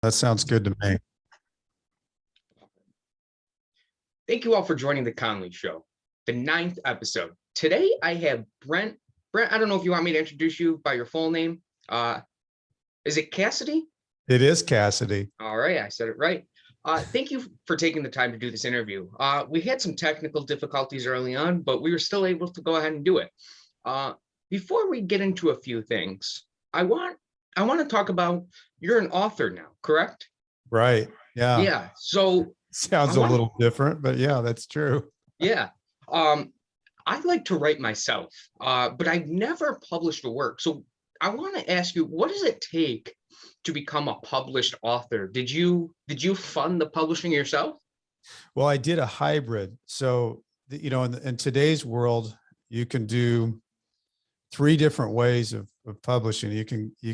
That sounds good to me. Thank you all for joining the Conley Show, the 9th episode. Today I have Brent. Brent, I don't know if you want me to introduce you by your full name. Is it Cassity? It is Cassity. All right, I said it right. Thank you for taking the time to do this interview. We had some technical difficulties early on, but we were still able to go ahead and do it. Before we get into a few things, I want to talk about, you're an author now, correct? Right. Yeah. Yeah. So sounds a little different, but yeah, that's true. Yeah. I like to write myself, but I've never published a work. So I want to ask you, what does it take to become a published author? Did you fund the publishing yourself? Well, I did a hybrid. So, in today's world, you can do 3 different ways of publishing. You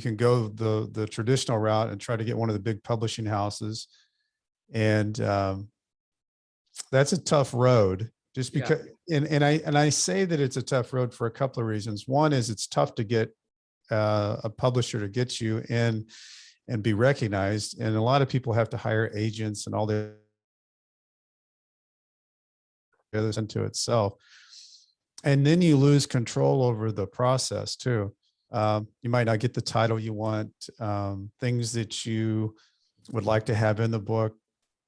can go the traditional route and try to get one of the big publishing houses. And that's a tough road, just because, and I say that it's a tough road for a couple of reasons. One is it's tough to get a publisher to get you in and be recognized. And a lot of people have to hire agents and all the others into itself. And then you lose control over the process too. You might not get the title you want. Things that you would like to have in the book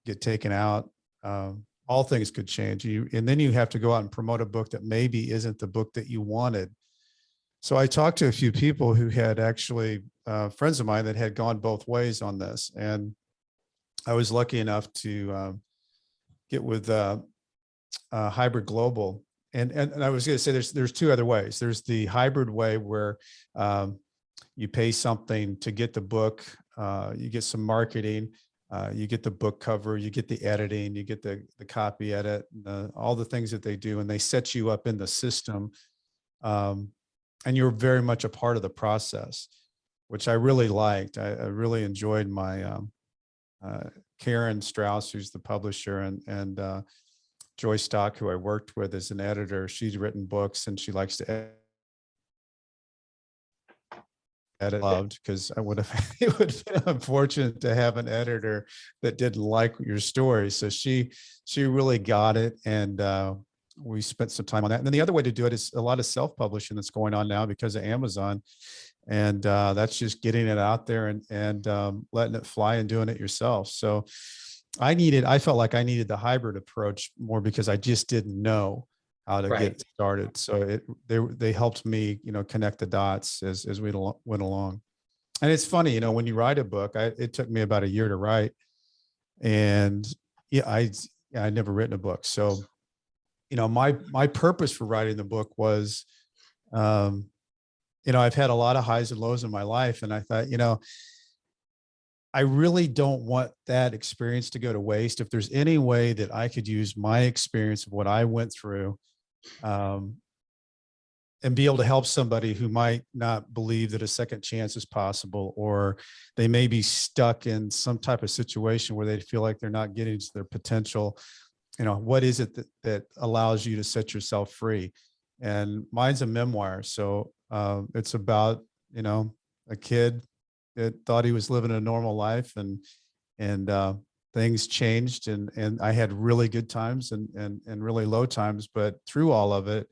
get taken out. All things could change. And then you have to go out and promote a book that maybe isn't the book that you wanted. So I talked to a few people who had actually friends of mine that had gone both ways on this. And I was lucky enough to get with Hybrid Global. And I was going to say there's 2 other ways. There's the hybrid way where you pay something to get the book, you get some marketing, you get the book cover, you get the editing, you get the copy edit, all the things that they do, and they set you up in the system. And you're very much a part of the process, which I really liked. I really enjoyed my Karen Strauss, who's the publisher, and Joy Stock, who I worked with as an editor. She's written books and she likes to edit. Loved, because it would have been unfortunate to have an editor that didn't like your story. So she really got it, and we spent some time on that. And then the other way to do it is a lot of self-publishing that's going on now because of Amazon, and that's just getting it out there and letting it fly and doing it yourself. So I felt like I needed the hybrid approach more because I just didn't know how to get started. So they helped me, connect the dots as we went along. And it's funny, when you write a book, it took me about a year to write, and I'd never written a book. So, my purpose for writing the book was, I've had a lot of highs and lows in my life, and I thought, I really don't want that experience to go to waste. If there's any way that I could use my experience of what I went through, and be able to help somebody who might not believe that a second chance is possible, or they may be stuck in some type of situation where they feel like they're not getting to their potential, what is it that allows you to set yourself free? And mine's a memoir. So it's about, a kid that thought he was living a normal life, and things changed, and I had really good times and really low times, but through all of it,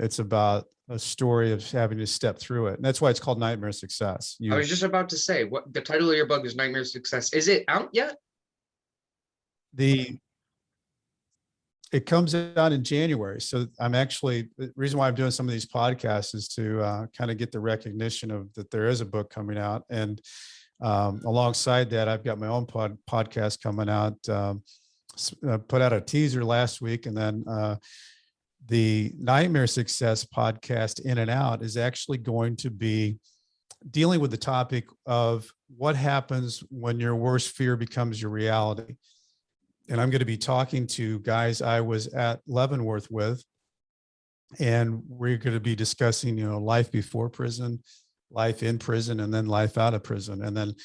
it's about a story of having to step through it. And that's why it's called Nightmare Success. I was just about to say, what the title of your book is, Nightmare Success. Is it out yet? It comes out in January. So the reason why I'm doing some of these podcasts is to kind of get the recognition of that there is a book coming out. And alongside that, I've got my own podcast coming out. Put out a teaser last week, and then the Nightmare Success podcast, In and Out, is actually going to be dealing with the topic of what happens when your worst fear becomes your reality. And I'm going to be talking to guys I was at Leavenworth with, and we're going to be discussing, life before prison, life in prison, and then life out of prison. And then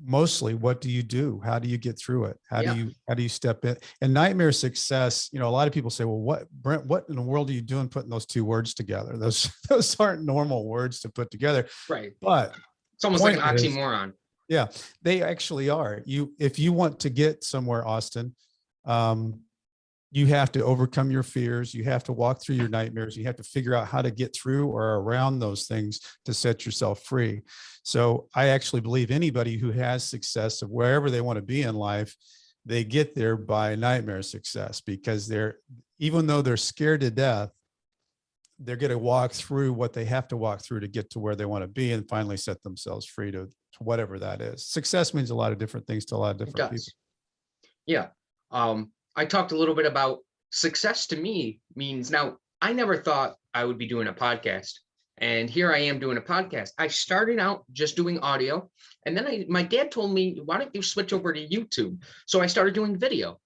mostly, what do you do? How do you get through it? How do you step in? And Nightmare Success, a lot of people say, well, Brent, what in the world are you doing putting those 2 words together? Those aren't normal words to put together. Right. But it's almost like an oxymoron. Yeah, they actually are. If you want to get somewhere, Austin, you have to overcome your fears. You have to walk through your nightmares. You have to figure out how to get through or around those things to set yourself free. So I actually believe anybody who has success of wherever they want to be in life, they get there by nightmare success, because even though they're scared to death, they're going to walk through what they have to walk through to get to where they want to be and finally set themselves free to whatever that is. Success means a lot of different things to a lot of It different people. does. Yeah. I talked a little bit about success to me means, now I never thought I would be doing a podcast. And here I am doing a podcast. I started out just doing audio. And then my dad told me, why don't you switch over to YouTube? So I started doing video.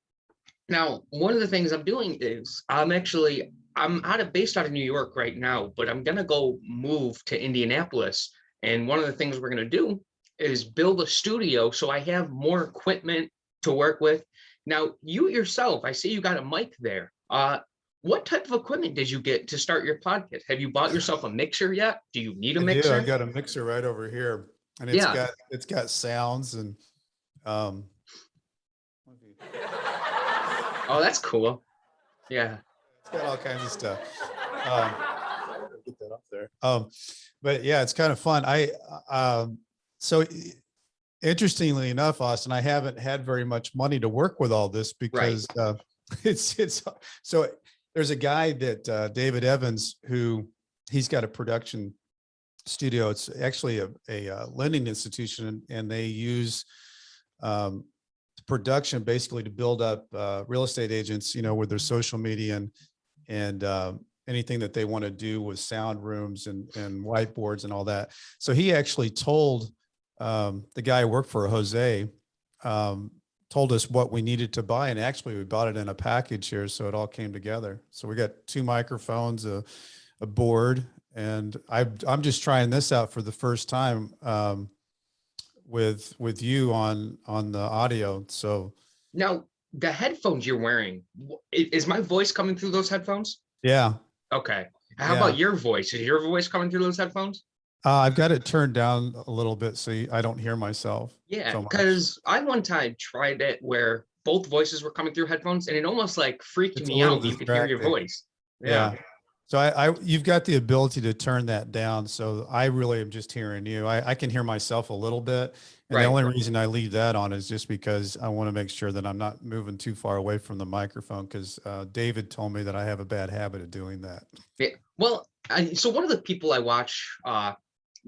Now, one of the things I'm doing is I'm based out of New York right now, but I'm going to go move to Indianapolis. And one of the things we're going to do is build a studio so I have more equipment to work with. Now, you yourself, I see you got a mic there. What type of equipment did you get to start your podcast? Have you bought yourself a mixer yet? Do you need a mixer? I got a mixer right over here, and it's got sounds and oh, that's cool. Yeah. It's got all kinds of stuff. Get that up there. But yeah, it's kind of fun. So interestingly enough, Austin, I haven't had very much money to work with all this because it's so there's a guy that David Evans, who he's got a production studio. It's actually a lending institution, and they use production basically to build up real estate agents, with their social media and anything that they want to do with sound rooms and whiteboards and all that. So he actually told the guy I worked for, Jose, told us what we needed to buy. And actually we bought it in a package here. So it all came together. So we got 2 microphones, a board, and I'm just trying this out for the first time with you on the audio. So now the headphones you're wearing, is my voice coming through those headphones? Yeah. Okay. How about your voice? Is your voice coming through those headphones? I've got it turned down a little bit so I don't hear myself. Yeah, because I one time tried it where both voices were coming through headphones, and it almost like freaked me out. You could hear your voice. Yeah. So you've got the ability to turn that down. So I really am just hearing you. I can hear myself a little bit. And the only reason I leave that on is just because I want to make sure that I'm not moving too far away from the microphone, because David told me that I have a bad habit of doing that. Yeah. Well, so one of the people I watch,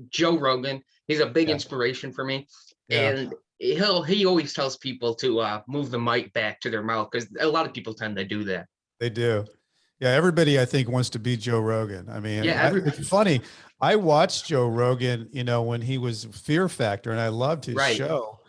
Joe Rogan, he's a big inspiration for me. Yeah. And he always tells people to move the mic back to their mouth, because a lot of people tend to do that. They do. Yeah, everybody I think wants to be Joe Rogan. I mean, it's funny. I watched Joe Rogan, when he was Fear Factor, and I loved his show.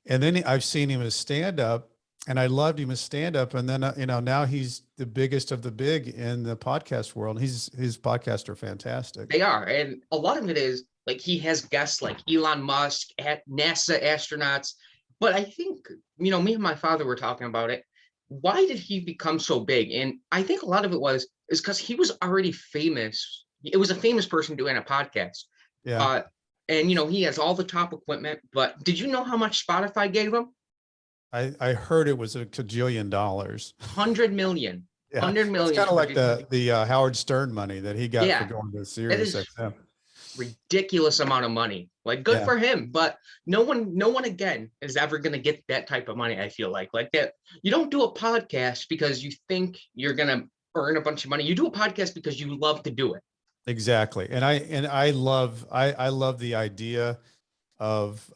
And then I've seen him as stand-up, and I loved him as stand-up. And then now he's the biggest of the big in the podcast world. His podcasts are fantastic. They are, and a lot of it is like he has guests like Elon Musk, NASA astronauts. But I think me and my father were talking about it. Why did he become so big? And I think a lot of it is because he was already famous. It was a famous person doing a podcast. Yeah. And he has all the top equipment. But did you know how much Spotify gave him? I heard it was $1 kajillion. 100 million. Yeah. 100 million. It's kind of like the Howard Stern money that he got for going to Sirius XM. Ridiculous amount of money. Like, good for him, but no one again is ever going to get that type of money. I feel like that. You don't do a podcast because you think you're going to earn a bunch of money. You do a podcast because you love to do it. Exactly. And I love the idea of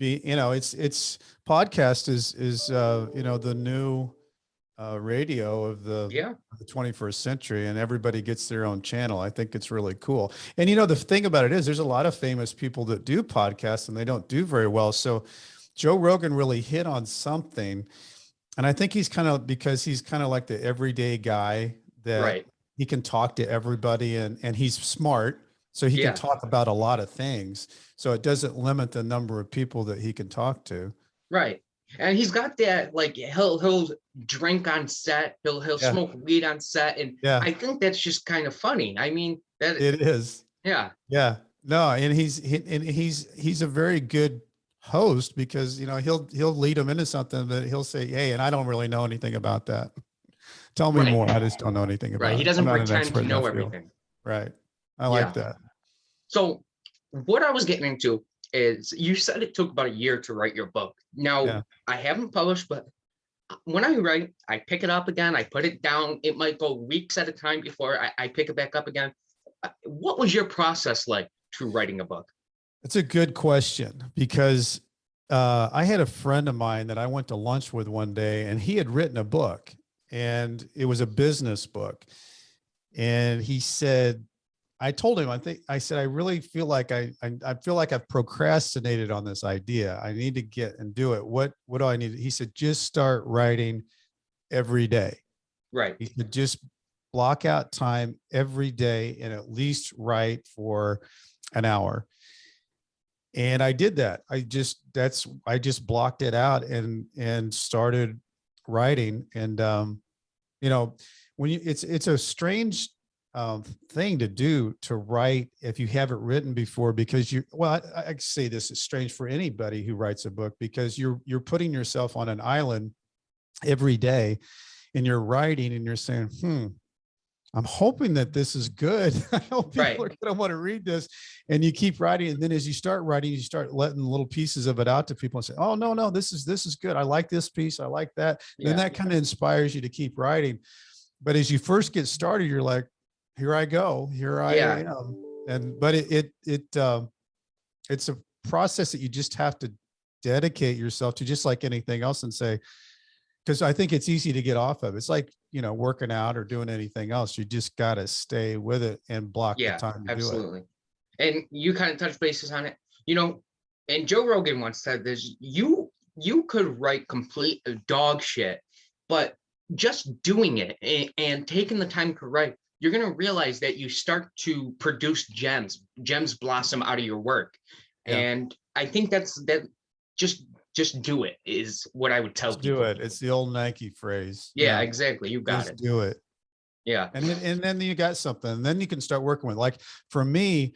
it's podcast is the new radio of the 21st century, and everybody gets their own channel. I think it's really cool. And the thing about it is there's a lot of famous people that do podcasts and they don't do very well. So Joe Rogan really hit on something. And I think he's kind of like the everyday guy that he can talk to everybody, and he's smart. So he can talk about a lot of things. So it doesn't limit the number of people that he can talk to. Right. And he's got that, like, he'll drink on set, he'll smoke weed on set, and I think that's just kind of funny. I mean, that it is. Yeah. Yeah. No, and he's a very good host because, he'll lead them into something that he'll say, hey, and I don't really know anything about that. Tell me Right. more. I just don't know anything Right. about He it. I'm doesn't not an pretend expert to in know that field. everything. Right. I like Yeah. that. So what I was getting into is you said it took about a year to write your book. Now, Yeah. I haven't published, but when I write, I pick it up again, I put it down. It might go weeks at a time before I pick it back up again. What was your process like to writing a book? It's a good question because I had a friend of mine that I went to lunch with one day, and he had written a book, and it was a business book. And he said, I told him, I said, I really feel like I feel like I've procrastinated on this idea. I need to get and do it. What do I need? He said, just start writing every day. Right. He said, just block out time every day and at least write for an hour. And I did that. I just blocked it out and started writing. And when it's a strange thing to do, to write if you haven't written before, because I say this is strange for anybody who writes a book, because you're putting yourself on an island every day and you're writing and you're saying, I'm hoping that this is good. I hope people are going to want to read this. And you keep writing. And then as you start writing, you start letting little pieces of it out to people and say, oh, no, this is good. I like this piece. I like that. And then that kind of inspires you to keep writing. But as you first get started, you're like, here I go, here I am. But it's a process that you just have to dedicate yourself to, just like anything else, and say, because I think it's easy to get off of. It's like, working out or doing anything else. You just got to stay with it and block the time to do it. Absolutely. And you kind of touch bases on it, and Joe Rogan once said this, you could write complete dog shit, but just doing it and taking the time to write, you're going to realize that you start to produce gems blossom out of your work. Yeah. And I think that just do it is what I would tell Just people. do it. It's the old Nike phrase. Yeah, exactly. You got just it. do it. Yeah. And then you got something, and then you can start working with, like, for me,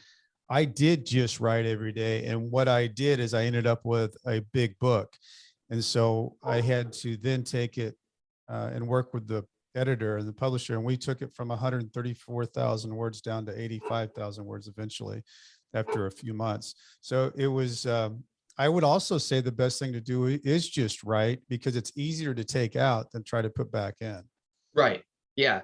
I did just write every day. And what I did is I ended up with a big book. And so I had to then take it and work with the editor and the publisher. And we took it from 134,000 words down to 85,000 words eventually after a few months. So it was, I would also say the best thing to do is just write, because it's easier to take out than try to put back in. Right. Yeah.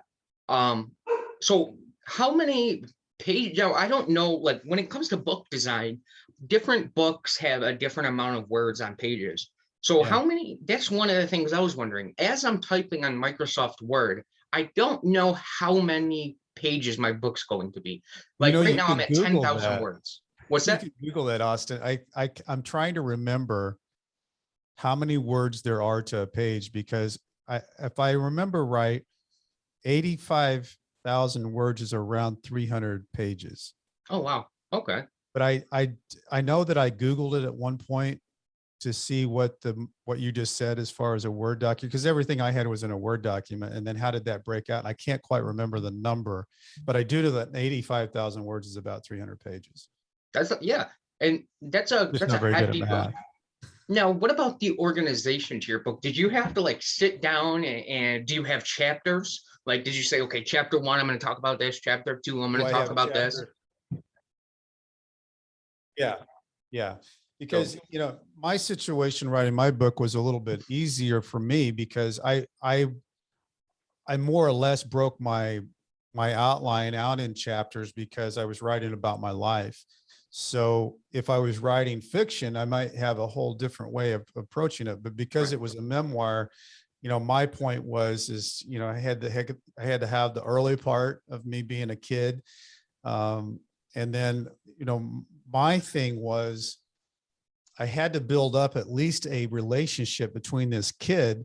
So how many pages, I don't know, like when it comes to book design, different books have a different amount of words on pages. So how many, that's one of the things I was wondering. As I'm typing on Microsoft Word, I don't know how many pages my book's going to be. Like right now I'm at 10,000 words. What's that? You can Google that, Austin. I'm trying to remember how many words there are to a page, because if I remember right, 85,000 words is around 300 pages. Oh, wow. Okay. But I know that I Googled it at one point to see what you just said as far as a Word document, because everything I had was in a Word document. And then how did that break out? And I can't quite remember the number, but I do know that 85,000 words is about 300 pages. And that's a hefty book. Now, what about the organization to your book? Did you have to like sit down and do you have chapters? Like, did you say, okay, chapter 1, I'm going to talk about this. Chapter 2, I'm going to talk about this. Yeah. Because, my situation writing my book was a little bit easier for me, because I more or less broke my outline out in chapters, because I was writing about my life. So if I was writing fiction, I might have a whole different way of approaching it. But because it was a memoir, my point I had to have the early part of me being a kid. And then, my thing was I had to build up at least a relationship between this kid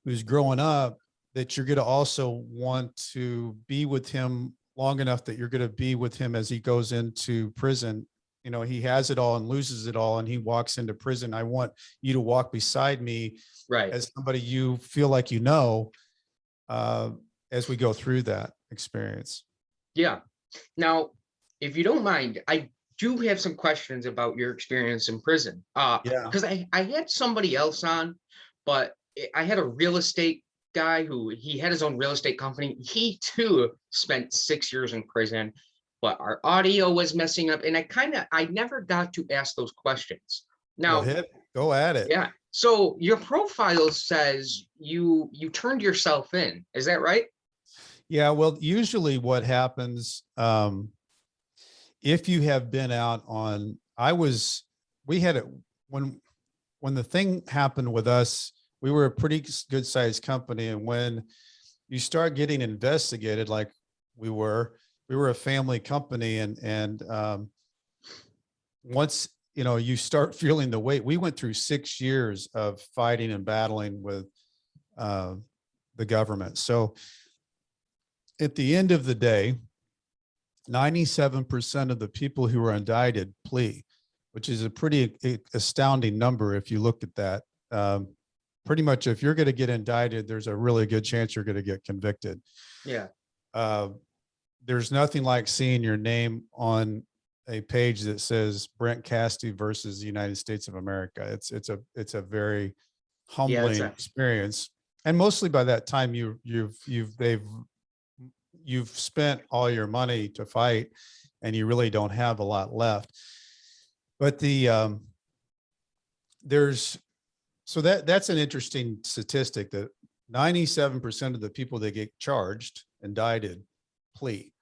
who's growing up, that you're going to also want to be with him long enough that you're going to be with him as he goes into prison. He has it all and loses it all, and he walks into prison. I want you to walk beside me, right, as somebody you feel like, as we go through that experience. Yeah. Now, if you don't mind, I do have some questions about your experience in prison. Yeah. Because I had somebody else on, but I had a real estate guy who he had his own real estate company. He too spent 6 years in prison, but our audio was messing up, and I never got to ask those questions. Well, Now, go at it. yeah. So your profile says you turned yourself in. Is that right? Yeah. Well, usually what happens, if you have been out on, we had it when the thing happened with us, we were a pretty good sized company. And when you start getting investigated, like we were a family company. And once, you start feeling the weight, we went through 6 years of fighting and battling with the government. So at the end of the day, 97% of the people who were indicted plea, which is a pretty astounding number. If you look at that, pretty much if you're going to get indicted, there's a really good chance you're going to get convicted. Yeah. There's nothing like seeing your name on a page that says Brent Cassity versus the United States of America. It's a very humbling experience. And mostly by that time you've spent all your money to fight and you really don't have a lot left. But that's an interesting statistic that 97% of the people that get charged, indicted, plea.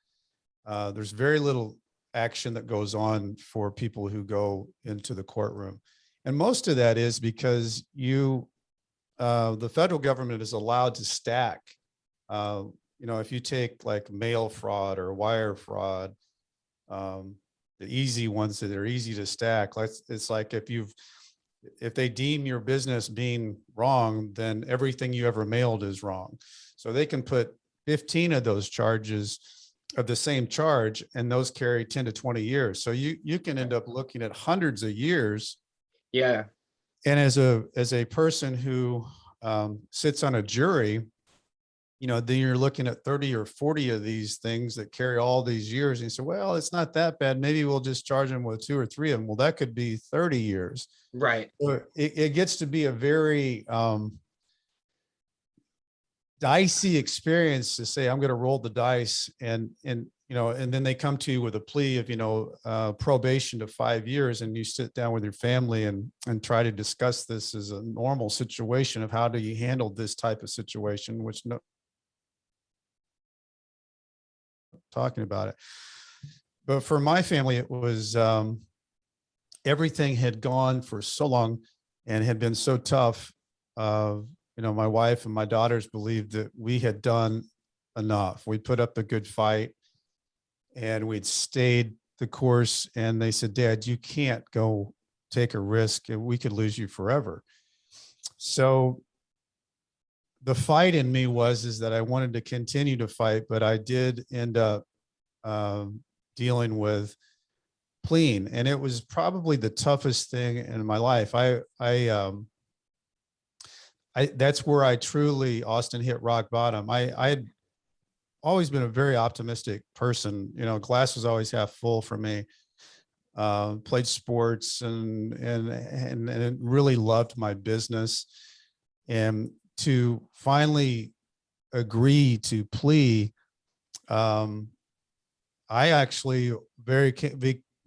There's very little action that goes on for people who go into the courtroom. And most of that is because the federal government is allowed to stack, if you take like mail fraud or wire fraud, the easy ones that are easy to stack, it's like if they deem your business being wrong, then everything you ever mailed is wrong. So they can put 15 of those charges of the same charge, and those carry 10 to 20 years. So you can end up looking at hundreds of years. Yeah. And as a person who sits on a jury, then you're looking at 30 or 40 of these things that carry all these years. And you say, well, it's not that bad. Maybe we'll just charge them with 2 or 3 of them. Well, that could be 30 years. Right. So it gets to be a very dicey experience to say, I'm going to roll the dice. And then they come to you with a plea of, probation to 5 years. And you sit down with your family and try to discuss this as a normal situation of how do you handle this type of situation, which talking about it. But for my family, it was everything had gone for so long and had been so tough. My wife and my daughters believed that we had done enough. We put up a good fight and we'd stayed the course. And they said, Dad, you can't go take a risk. We could lose you forever. So the fight in me is that I wanted to continue to fight, but I did end up dealing with pleading, and it was probably the toughest thing in my life. That's where I truly, Austin, hit rock bottom. I had always been a very optimistic person. Glass was always half full for me. Played sports and really loved my business, and to finally agree to plea, I actually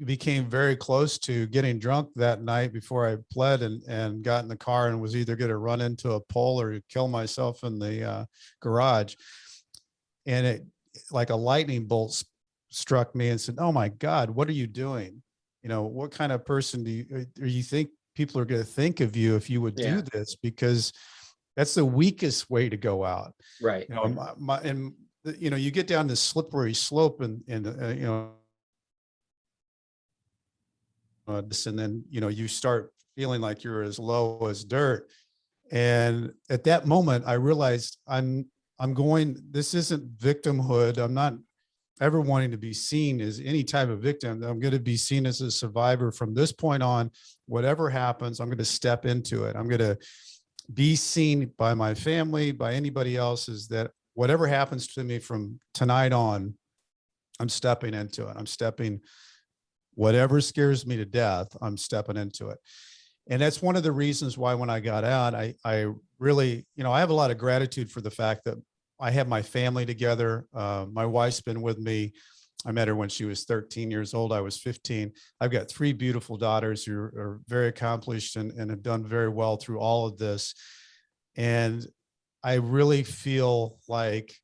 became very close to getting drunk that night before I pled and got in the car and was either going to run into a pole or kill myself in the garage. And it, like a lightning bolt, struck me and said, oh my God, what are you doing? What kind of person do you think people are going to think of you if you would do this? Because that's the weakest way to go out. Right. You get down this slippery slope and then, you start feeling like you're as low as dirt. And at that moment, I realized this isn't victimhood. I'm not ever wanting to be seen as any type of victim. I'm going to be seen as a survivor from this point on. Whatever happens, I'm going to step into it. I'm going to be seen by my family, by anybody else, is that whatever happens to me from tonight on, I'm stepping into it. I'm stepping whatever scares me to death, I'm stepping into it. And that's one of the reasons why when I got out, I really, I have a lot of gratitude for the fact that I have my family together. My wife's been with me. I met her when she was 13 years old. I was 15. I've got 3 beautiful daughters who are very accomplished and have done very well through all of this. And I really feel like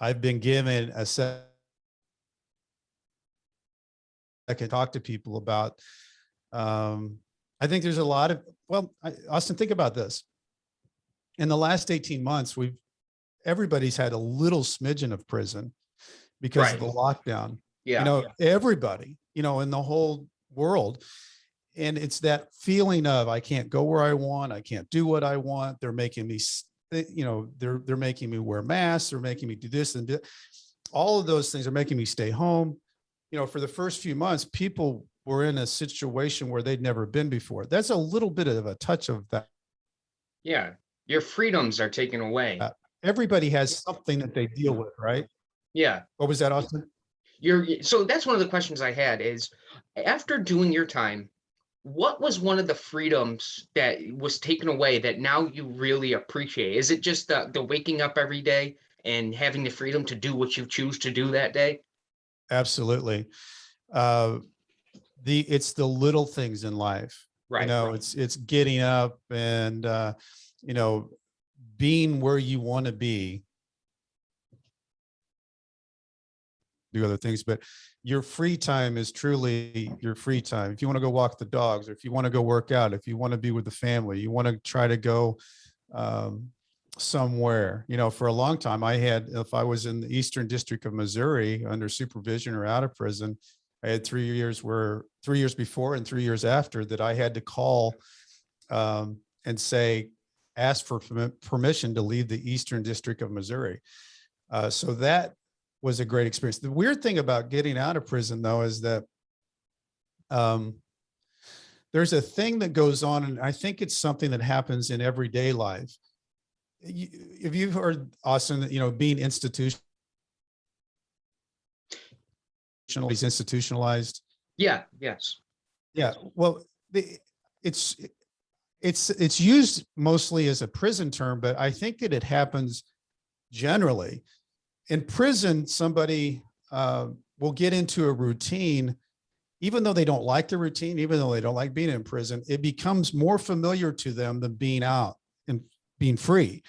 I've been given a second I can talk to people about. I think there's a lot of, Austin, think about this. In the last 18 months, everybody's had a little smidgen of prison because of the lockdown. Yeah. Everybody, in the whole world. And it's that feeling of, I can't go where I want. I can't do what I want. They're making me, they're making me wear masks. They're making me do this and do, all of those things are making me stay home. For the first few months, people were in a situation where they'd never been before. That's a little bit of a touch of that. Yeah. Your freedoms are taken away. Everybody has something that they deal with, right? Yeah. What was that, Austin? So that's one of the questions I had is, after doing your time, what was one of the freedoms that was taken away that now you really appreciate? Is it just the waking up every day and having the freedom to do what you choose to do that day? Absolutely. It's the little things in life, right? It's getting up and, being where you want to be, do other things, but your free time is truly your free time. If you want to go walk the dogs, or if you want to go work out, if you want to be with the family, you want to try to go, somewhere, for a long time, if I was in the Eastern District of Missouri under supervision or out of prison, I had 3 years before and 3 years after that I had to call, and ask for permission to leave the Eastern District of Missouri. So that was a great experience. The weird thing about getting out of prison, though, is that, there's a thing that goes on, and I think it's something that happens in everyday life. If you've heard, Austin, that, being institutionalized. Yeah. Yes. Yeah. Well, it's used mostly as a prison term, but I think that it happens generally. In prison, somebody will get into a routine, even though they don't like the routine, even though they don't like being in prison, it becomes more familiar to them than being out and being free.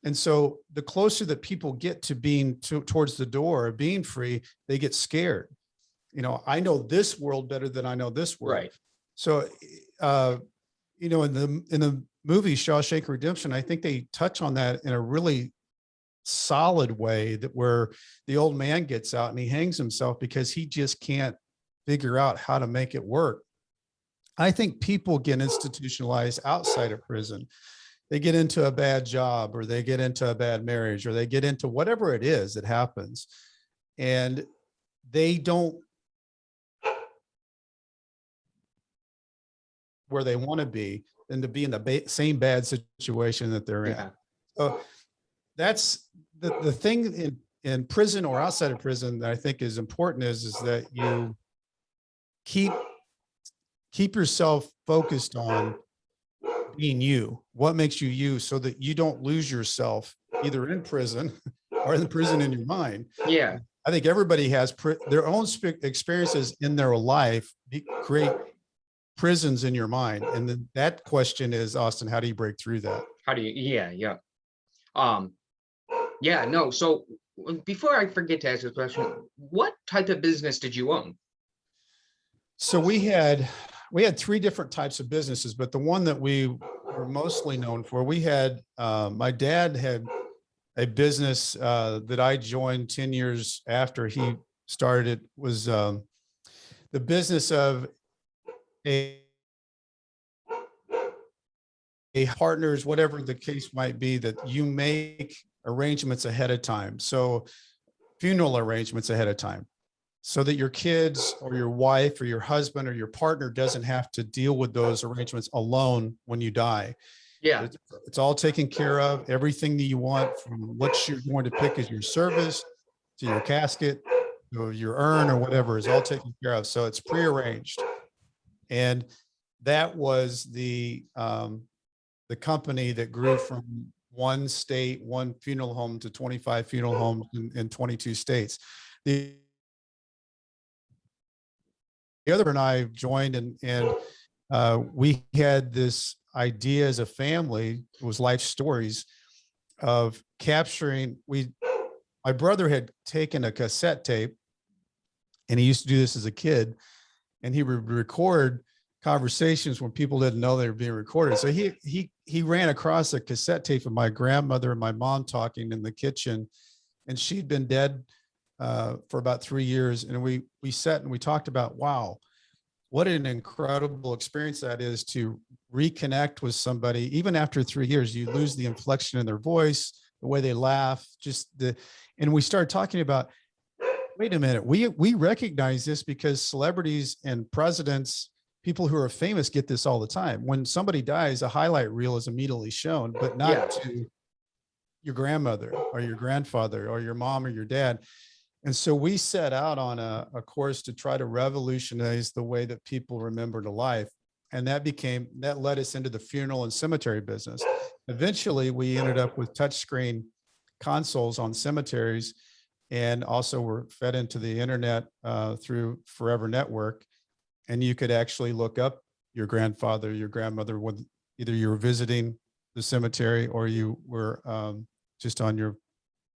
And so the closer that people get to being towards the door of being free, they get scared. I know this world better than I know this world. Right. So, in the movie Shawshank Redemption, I think they touch on that in a really solid way, that where the old man gets out and he hangs himself because he just can't figure out how to make it work. I think people get institutionalized outside of prison. They get into a bad job, or they get into a bad marriage, or they get into whatever it is that happens, and they don't where they want to be, and to be in the same bad situation that they're in. So that's the thing in prison or outside of prison that I think is important is that you keep yourself focused on being you, what makes you you, so that you don't lose yourself either in prison or in the prison in your mind. Yeah. I think everybody has their own experiences in their life create prisons in your mind. And then that question is, Austin, how do you break through that? How do you, yeah. No. So before I forget to ask this question, what type of business did you own? So we had 3 different types of businesses, but the one that we were mostly known for, we had, my dad had a business that I joined 10 years after he started. It was the business of a partners, whatever the case might be, that you make arrangements ahead of time. So funeral arrangements ahead of time, so that your kids or your wife or your husband or your partner doesn't have to deal with those arrangements alone when you die. Yeah. It's all taken care of. Everything that you want, from what you're going to pick as your service to your casket, your urn or whatever is all taken care of. So it's prearranged. And that was the company that grew from one state, one funeral home to 25 funeral homes in 22 states. The other and I joined, and we had this idea as a family. It was life stories of capturing. My brother had taken a cassette tape, and he used to do this as a kid, and he would record conversations when people didn't know they were being recorded. So he ran across a cassette tape of my grandmother and my mom talking in the kitchen, and she'd been dead for about 3 years. And we sat and we talked about, wow, what an incredible experience that is to reconnect with somebody. Even after 3 years, you lose the inflection in their voice, the way they laugh, and we started talking about, wait a minute, we recognize this because celebrities and presidents, people who are famous, get this all the time. When somebody dies, a highlight reel is immediately shown, but not to your grandmother or your grandfather or your mom or your dad. And so we set out on a course to try to revolutionize the way that people remembered a life. And that led us into the funeral and cemetery business. Eventually, we ended up with touchscreen consoles on cemeteries, and also were fed into the internet through Forever Network. And you could actually look up your grandfather, your grandmother, when either you were visiting the cemetery or you were just on your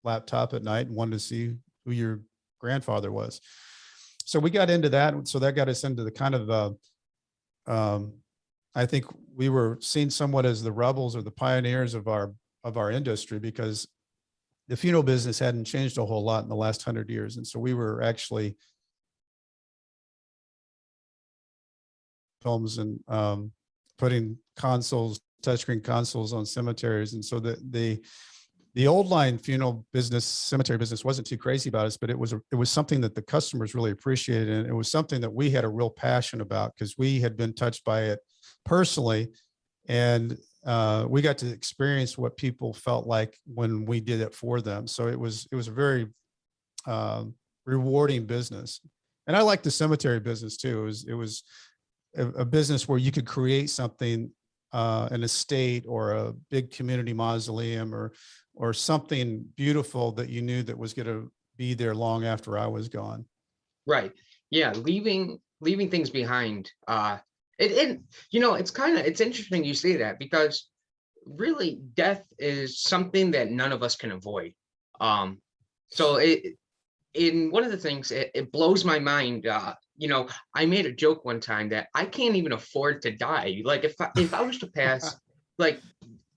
laptop at night and wanted to see who your grandfather was. So we got into that. So that got us into the kind of, I think we were seen somewhat as the rebels or the pioneers of our industry, because the funeral business hadn't changed a whole lot in the last 100 years. And so we were actually films and putting touchscreen consoles on cemeteries. And so the old line funeral business, cemetery business, wasn't too crazy about us, but it was something that the customers really appreciated. And it was something that we had a real passion about because we had been touched by it personally. And we got to experience what people felt like when we did it for them. So it was a very rewarding business. And I liked the cemetery business too. It was a business where you could create something, an estate or a big community mausoleum or something beautiful that you knew that was going to be there long after I was gone. Right. Yeah. Leaving things behind. It's interesting you say that, because really death is something that none of us can avoid. So in one of the things, it blows my mind. I made a joke one time that I can't even afford to die. Like if I was to pass, like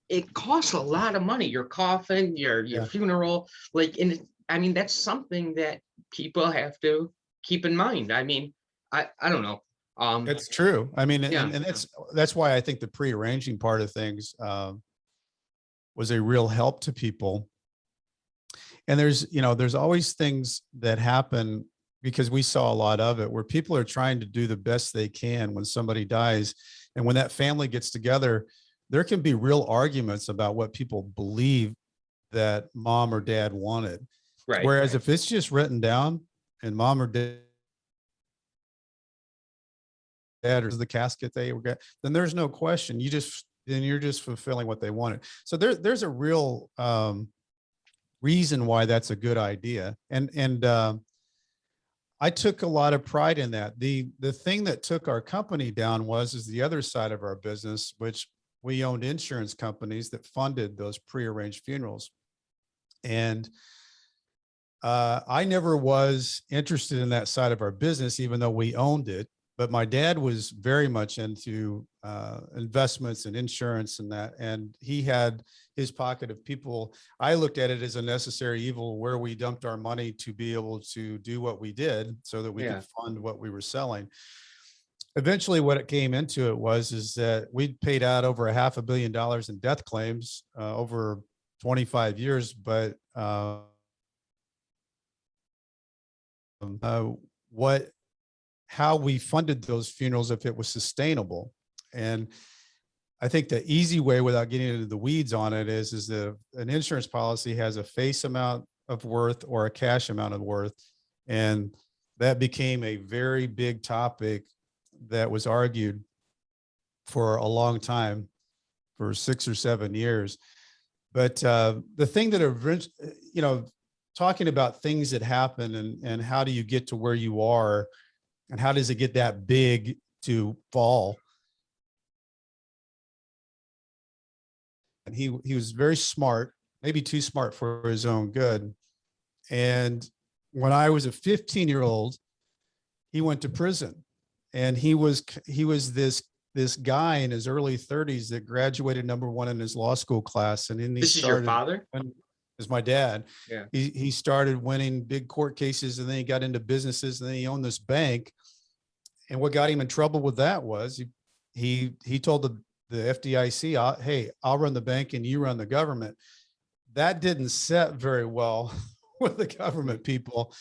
it costs a lot of money, your coffin, your funeral, that's something that people have to keep in mind. I don't know. It's true. Yeah. And that's why I think the prearranging part of things was a real help to people. And there's always things that happen, because we saw a lot of it, where people are trying to do the best they can when somebody dies. And when that family gets together, there can be real arguments about what people believe that mom or dad wanted. Right. Whereas if it's just written down and mom or dad or the casket they were get, then there's no question. You're just fulfilling what they wanted. So there's a real reason why that's a good idea. And I took a lot of pride in that. The thing that took our company down is the other side of our business, which we owned insurance companies that funded those prearranged funerals. And I never was interested in that side of our business, even though we owned it. But my dad was very much into investments and insurance and that. And he had his pocket of people. I looked at it as a necessary evil where we dumped our money to be able to do what we did so that we could fund what we were selling. Eventually, what it came into is that we'd paid out over $500 million in death claims over 25 years. But how we funded those funerals, if it was sustainable. And I think the easy way, without getting into the weeds on it, is that an insurance policy has a face amount of worth or a cash amount of worth. And that became a very big topic that was argued for a long time, for 6 or 7 years. But the thing that, talking about things that happen and how do you get to where you are and how does it get that big to fall? And he was very smart, maybe too smart for his own good. And when I was a 15-year-old, he went to prison, and he was this guy in his early 30s that graduated #1 in his law school class. And then he This is your started, father? is my dad. Yeah. He started winning big court cases, and then he got into businesses, and then he owned this bank. And what got him in trouble with that was he told the FDIC, hey, I'll run the bank and you run the government. That didn't set very well with the government people.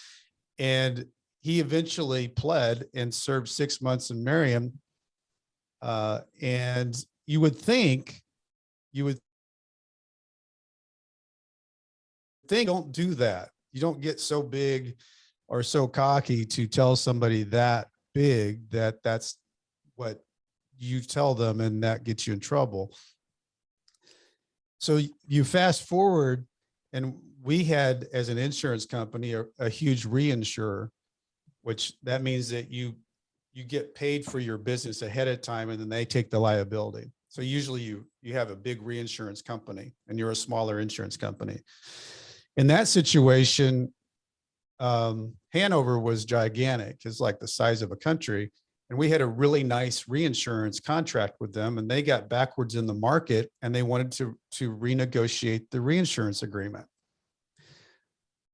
And he eventually pled and served 6 months in Marion. And you would think, don't do that. You don't get so big or so cocky to tell somebody that big that that's what you tell them, and that gets you in trouble. So you fast forward, and we had, as an insurance company, a huge reinsurer, which that means that you get paid for your business ahead of time, and then they take the liability. So usually you have a big reinsurance company and you're a smaller insurance company. In that situation, Hanover was gigantic. It's like the size of a country. And we had a really nice reinsurance contract with them, and they got backwards in the market, and they wanted to renegotiate the reinsurance agreement.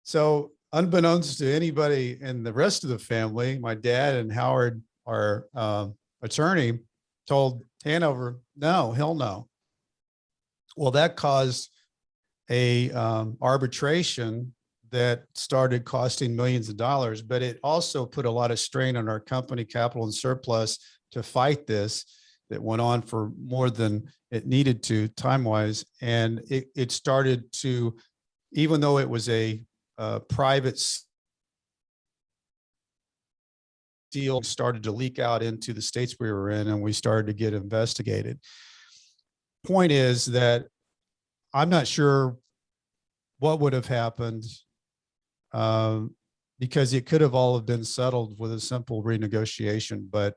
So unbeknownst to anybody in the rest of the family, my dad and Howard, our attorney, told Hanover, no, hell no. Well, that caused a arbitration that started costing millions of dollars, but it also put a lot of strain on our company capital and surplus to fight this. That went on for more than it needed to time-wise. And it started to, even though it was a private deal, started to leak out into the states we were in, and we started to get investigated. Point is that I'm not sure what would have happened, because it could have all have been settled with a simple renegotiation, but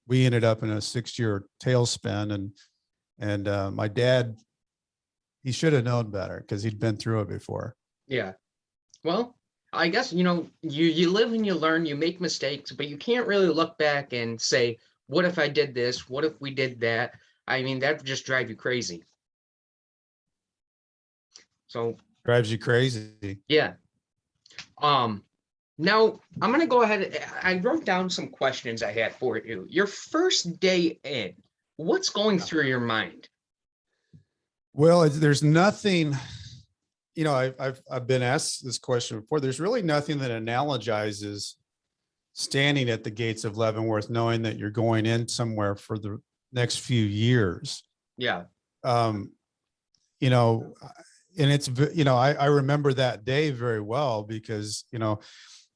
we ended up in a 6-year tailspin, and my dad, he should have known better because he'd been through it before. Yeah. Well, I guess, you live and you learn, you make mistakes, but you can't really look back and say, what if I did this? What if we did that? I mean, that would just drive you crazy. So Drives you crazy. yeah. Now I'm gonna go ahead. I wrote down some questions I had for you. Your first day in, what's going through your mind? Well, there's nothing, I've been asked this question before. There's really nothing that analogizes standing at the gates of Leavenworth, knowing that you're going in somewhere for the next few years. Yeah. And it's, I remember that day very well because,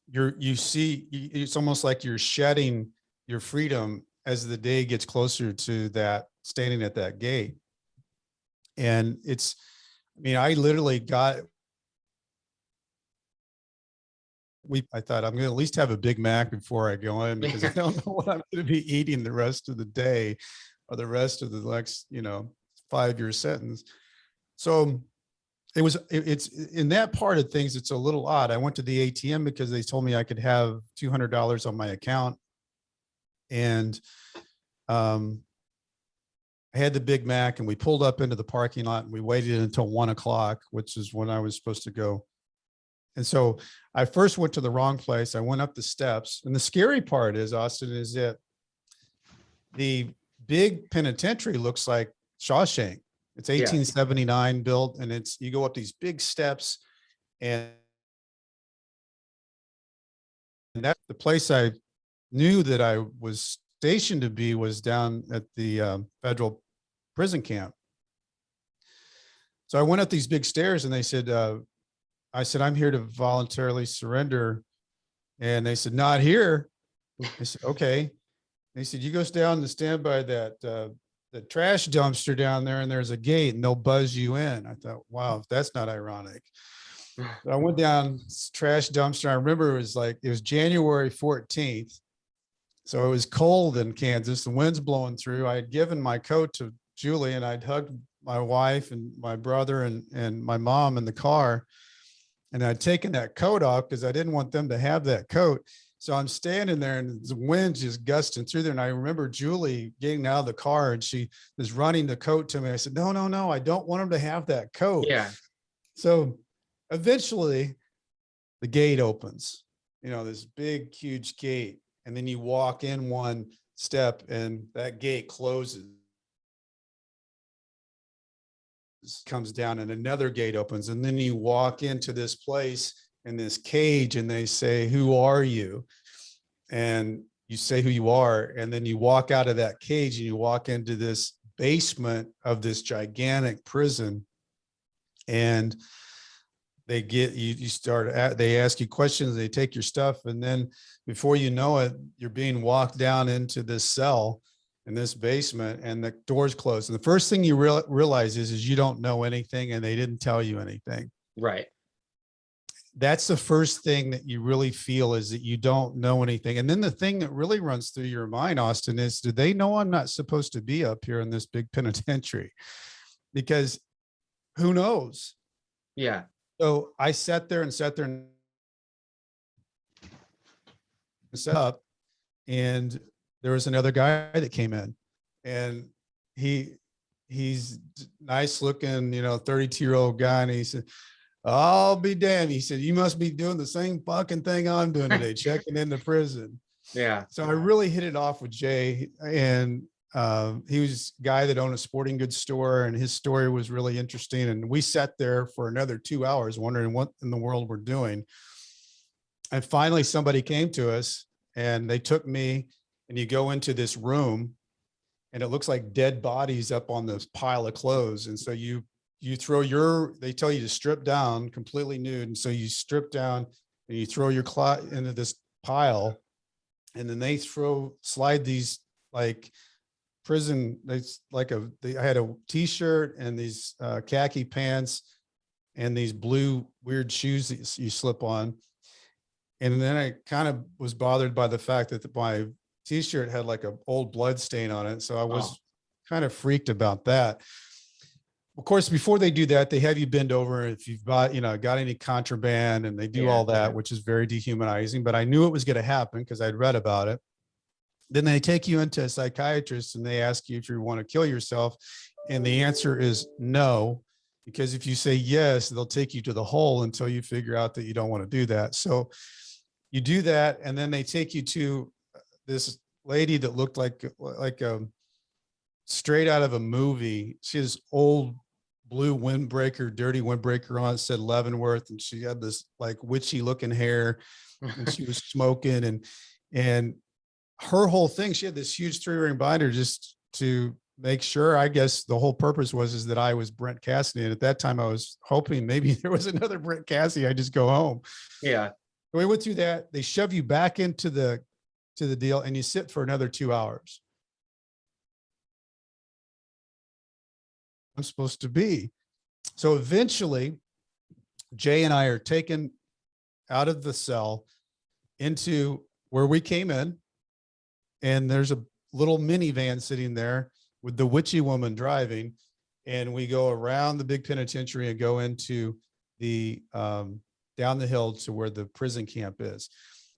it's almost like you're shedding your freedom as the day gets closer to that, standing at that gate. And I literally I thought I'm going to at least have a Big Mac before I go in, because I don't know what I'm going to be eating the rest of the day or the rest of the next, 5-year sentence. So it's in that part of things, it's a little odd. I went to the ATM because they told me I could have $200 on my account. And I had the Big Mac, and we pulled up into the parking lot, and we waited until 1 o'clock, which is when I was supposed to go. And so I first went to the wrong place. I went up the steps. And the scary part is, Austin, is that the big penitentiary looks like Shawshank. It's 1879 built, and you go up these big steps, and that's the place I knew that I was stationed to be, was down at the federal prison camp. So I went up these big stairs, and they said, I said, I'm here to voluntarily surrender. And they said, not here. I said, okay. They said, you go down and stand by that the trash dumpster down there, and there's a gate, and they'll buzz you in. I thought, wow, if that's not ironic. So I went down trash dumpster. I remember it was January 14th. So it was cold in Kansas. The wind's blowing through. I had given my coat to Julie, and I'd hugged my wife and my brother and my mom in the car. And I'd taken that coat off because I didn't want them to have that coat. So I'm standing there and the wind's just gusting through there. And I remember Julie getting out of the car and she was running the coat to me. I said, no, I don't want them to have that coat. Yeah. So eventually the gate opens, this big, huge gate. And then you walk in one step and that gate closes, comes down, and another gate opens. And then you walk into this place in this cage and they say, who are you? And you say who you are. And then you walk out of that cage and you walk into this basement of this gigantic prison. And they get you, they ask you questions, they take your stuff. And then before you know it, you're being walked down into this cell in this basement and the doors closed. And the first thing you realize is you don't know anything and they didn't tell you anything. Right. That's the first thing that you really feel, is that you don't know anything. And then the thing that really runs through your mind, Austin, is, do they know I'm not supposed to be up here in this big penitentiary? Because who knows? Yeah. So I sat there and set up, and there was another guy that came in, and he's nice looking, 32-year-old guy. And he said, I'll be damned. He said, you must be doing the same fucking thing I'm doing today, checking into prison. Yeah. So I really hit it off with Jay, and he was a guy that owned a sporting goods store, and his story was really interesting. And we sat there for another 2 hours wondering what in the world we're doing. And finally somebody came to us and they took me, and you go into this room and it looks like dead bodies up on this pile of clothes. And so you they tell you to strip down completely nude. And so you strip down and you throw your clothes into this pile, and then they slide these like prison. I had a t-shirt and these khaki pants and these blue weird shoes that you slip on. And then I kind of was bothered by the fact that my t-shirt had like an old blood stain on it. So I was kind of freaked about that. Of course, before they do that, they have you bend over if you've got any contraband, and they do all that, which is very dehumanizing. But I knew it was going to happen because I'd read about it. Then they take you into a psychiatrist and they ask you if you want to kill yourself. And the answer is no, because if you say yes, they'll take you to the hole until you figure out that you don't want to do that. So you do that. And then they take you to this lady that looked like a straight out of a movie. She has old blue dirty windbreaker on. It said Leavenworth, and she had this like witchy looking hair, and she was smoking, and her whole thing, she had this huge 3-ring binder just to make sure. I guess the whole purpose was that I was Brent Cassity. And at that time I was hoping maybe there was another Brent Cassity. I just go home. Yeah. So we went through that. They shove you back into the deal, and you sit for another 2 hours. I'm supposed to be. So eventually Jay and I are taken out of the cell into where we came in. And there's a little minivan sitting there with the witchy woman driving. And we go around the big penitentiary and go into the down the hill to where the prison camp is.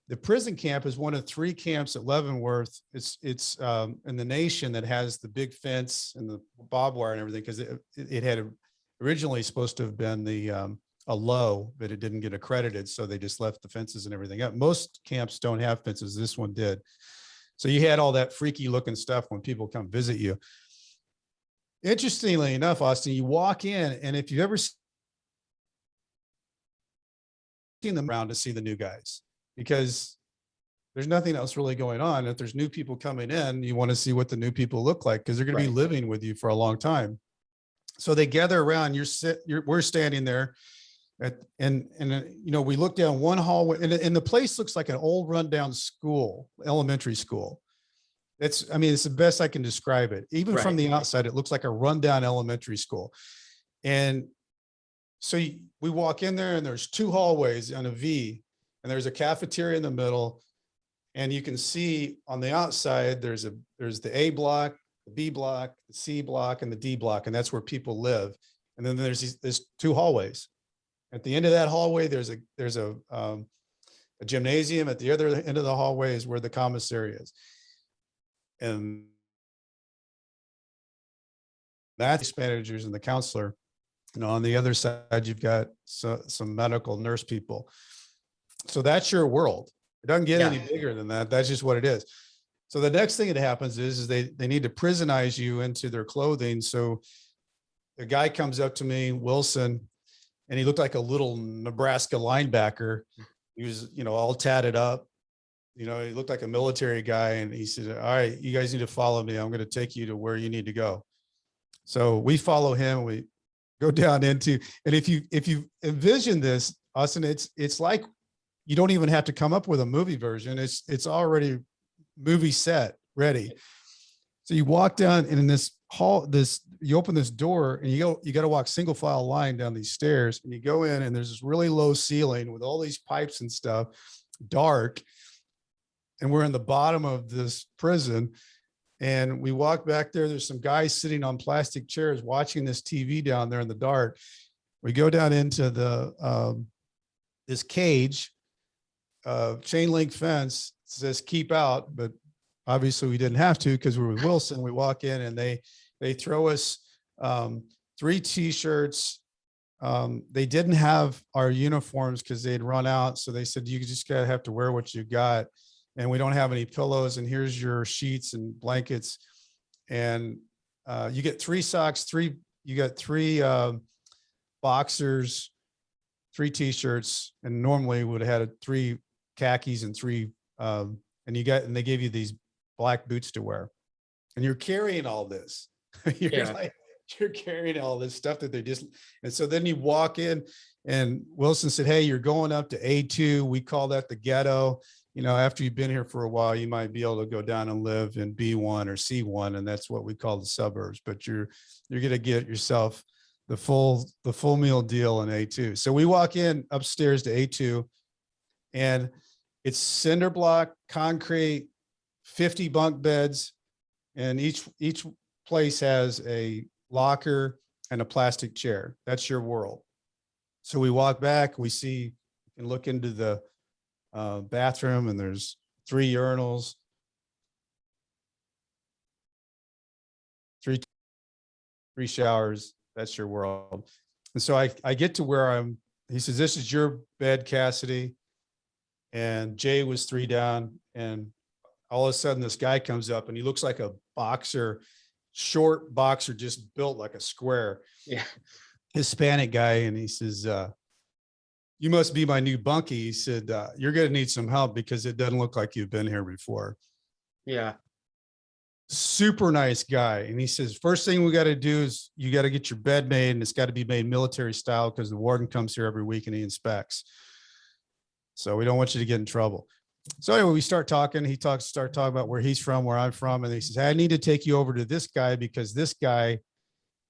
The prison camp is one of 3 camps at Leavenworth. It's in the nation that has the big fence and the barbed wire and everything, because it had originally supposed to have been a low, but it didn't get accredited. So they just left the fences and everything up. Most camps don't have fences. This one did. So you had all that freaky looking stuff when people come visit you. Interestingly enough, Austin, you walk in, and if you've ever seen them around to see the new guys, because there's nothing else really going on. If there's new people coming in, you want to see what the new people look like, because they're going to be living with you for a long time. So they gather around. We're standing there, We look down one hallway, and the place looks like an old rundown school, elementary school. It's the best I can describe it. Even from the outside, it looks like a rundown elementary school. And so we walk in there, and there's two hallways on a V, and there's a cafeteria in the middle. And you can see on the outside, there's the A block, the B block, the C block, and the D block, and that's where people live. And then there's two hallways. At the end of that hallway, there's a gymnasium. At the other end of the hallway is where the commissary is. And that's managers and the counselor. On the other side, you've got some medical nurse people. So that's your world. It doesn't get any bigger than that. That's just what it is. So the next thing that happens is they need to prisonize you into their clothing. So the guy comes up to me, Wilson, and he looked like a little Nebraska linebacker. He was, all tatted up. He looked like a military guy. And he said, all right, you guys need to follow me. I'm going to take you to where you need to go. So we follow him. We go down into, and if you envision this, Austin, it's like you don't even have to come up with a movie version. It's already movie set ready. So you walk down, and in this hall, you open this door, and you got to walk single file line down these stairs, and you go in, and there's this really low ceiling with all these pipes and stuff, dark. And we're in the bottom of this prison. And we walk back there. There's some guys sitting on plastic chairs watching this TV down there in the dark. We go down into this cage, chain link fence, says keep out, but obviously we didn't have to because we were with Wilson. We walk in, and they throw us 3 T-shirts. They didn't have our uniforms because they'd run out. So they said, you just gotta have to wear what you got. And we don't have any pillows, and here's your sheets and blankets. And you get 3 socks, you got 3 boxers, 3 T-shirts, and normally would have had 3 khakis and 3, and they gave you these black boots to wear. And you're carrying all this. You're carrying all this stuff that and so then you walk in, and Wilson said, hey, you're going up to A2. We call that the ghetto. After you've been here for a while, you might be able to go down and live in B1 or C1, and that's what we call the suburbs. But you're going to get yourself the full meal deal in A2. So we walk in upstairs to A2, and it's cinder block, concrete, 50 bunk beds, and each place has a locker and a plastic chair. That's your world. So we walk back, we see and look into the bathroom, and there's 3 urinals, 3 showers. That's your world. And so I get to where he says, this is your bed, Cassity. And Jay was 3 down. And all of a sudden this guy comes up, and he looks like a boxer, short boxer, just built like a square. Yeah. Hispanic guy. And he says, you must be my new bunkie. He said, you're going to need some help because it doesn't look like you've been here before. Yeah. Super nice guy. And he says, first thing we got to do is you got to get your bed made, and it's got to be made military style because the warden comes here every week and he inspects. So we don't want you to get in trouble. So anyway, we start talking. Start talking about where he's from, where I'm from. And he says, hey, I need to take you over to this guy because this guy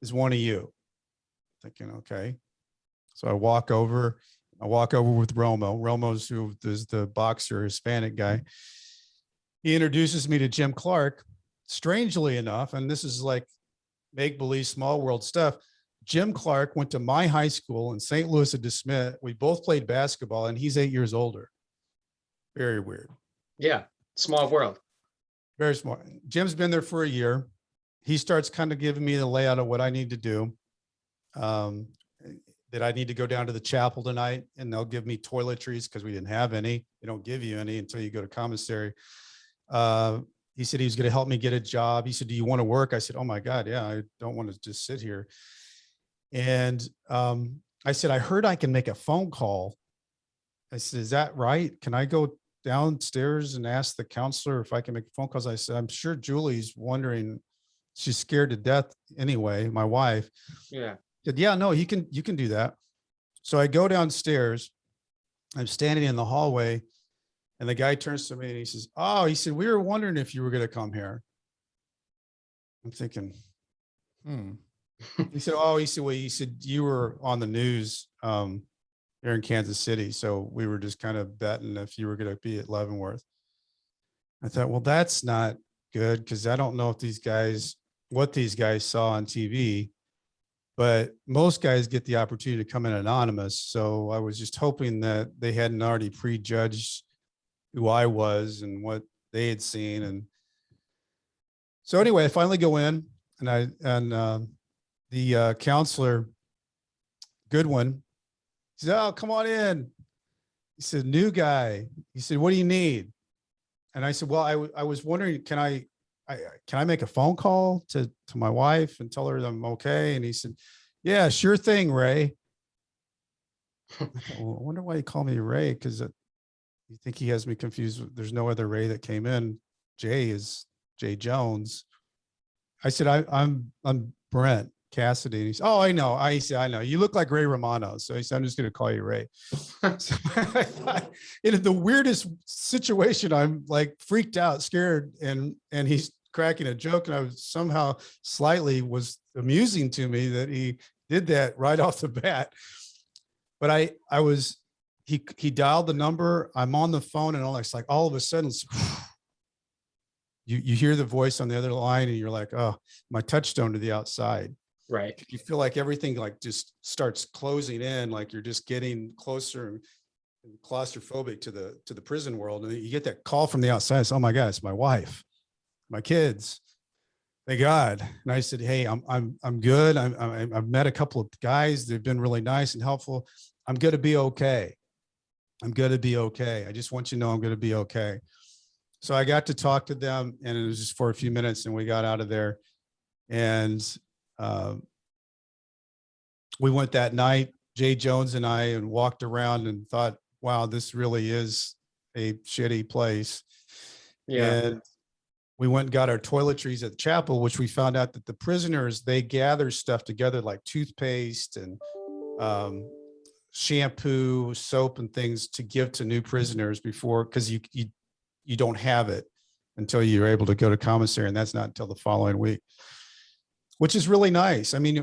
is one of you. Thinking, okay. So I walk over with Romo. Romo's who is the boxer, Hispanic guy. He introduces me to Jim Clark. Strangely enough, and this is like make-believe small world stuff, Jim Clark went to my high school in St. Louis at DeSmit. We both played basketball, and he's 8 years older. Very weird. Yeah. Small world. Very smart. Jim's been there for a year. He starts kind of giving me the layout of what I need to do. That I need to go down to the chapel tonight, and they'll give me toiletries because we didn't have any. They don't give you any until you go to commissary. He said he was going to help me get a job. He said, do you want to work? I said, oh my God, yeah, I don't want to just sit here. And I said, I heard I can make a phone call. I said, is that right? Can I go downstairs and ask the counselor if I can make phone calls? I said, I'm sure Julie's wondering. She's scared to death anyway, my wife. Yeah. Said, yeah, no, you can do that. So I go downstairs. I'm standing in the hallway, and the guy turns to me and he says, "Oh," he said, "we were wondering if you were going to come here." I'm thinking, He said, "Oh," he said, "well," he said, "you were on the news here in Kansas City, so we were just kind of betting if you were going to be at Leavenworth." I thought, well, that's not good, because I don't know if what these guys saw on TV, but most guys get the opportunity to come in anonymous. So I was just hoping that they hadn't already prejudged who I was and what they had seen. And so anyway, I finally go in, and the counselor, Goodwin, he said, "Oh, come on in." He said, "New guy." He said, "What do you need?" And I said, "Well, I was wondering, can I make a phone call to my wife and tell her that I'm okay?" And he said, "Yeah, sure thing, Ray." I thought, well, I wonder why he called me Ray, because you think he has me confused. There's no other Ray that came in. Jay is Jay Jones. I said, I'm Brent Cassity. And he said, "Oh, I know." I said, "I know. You look like Ray Romano." So he said, "I'm just going to call you Ray." So I thought, in the weirdest situation, I'm like freaked out, scared, and he's cracking a joke, and I was somehow slightly was amusing to me that he did that right off the bat. But he dialed the number. I'm on the phone, and it's like all of a sudden, you hear the voice on the other line, and you're like, "Oh, my touchstone to the outside." Right. You feel like everything like just starts closing in, like you're just getting closer and claustrophobic to the prison world. And you get that call from the outside. It's, "Oh my God, it's my wife, my kids. Thank God." And I said, "Hey, I'm good. I've met a couple of guys. They've been really nice and helpful. I'm going to be okay. I'm going to be okay. I just want you to know I'm going to be okay." So I got to talk to them, and it was just for a few minutes, and we got out of there. And we went that night, Jay Jones and I, and walked around and thought, wow, this really is a shitty place. Yeah. And we went and got our toiletries at the chapel, which we found out that the prisoners, they gather stuff together like toothpaste and shampoo, soap, and things to give to new prisoners before, because you don't have it until you're able to go to commissary, and that's not until the following week, which is really nice. I mean,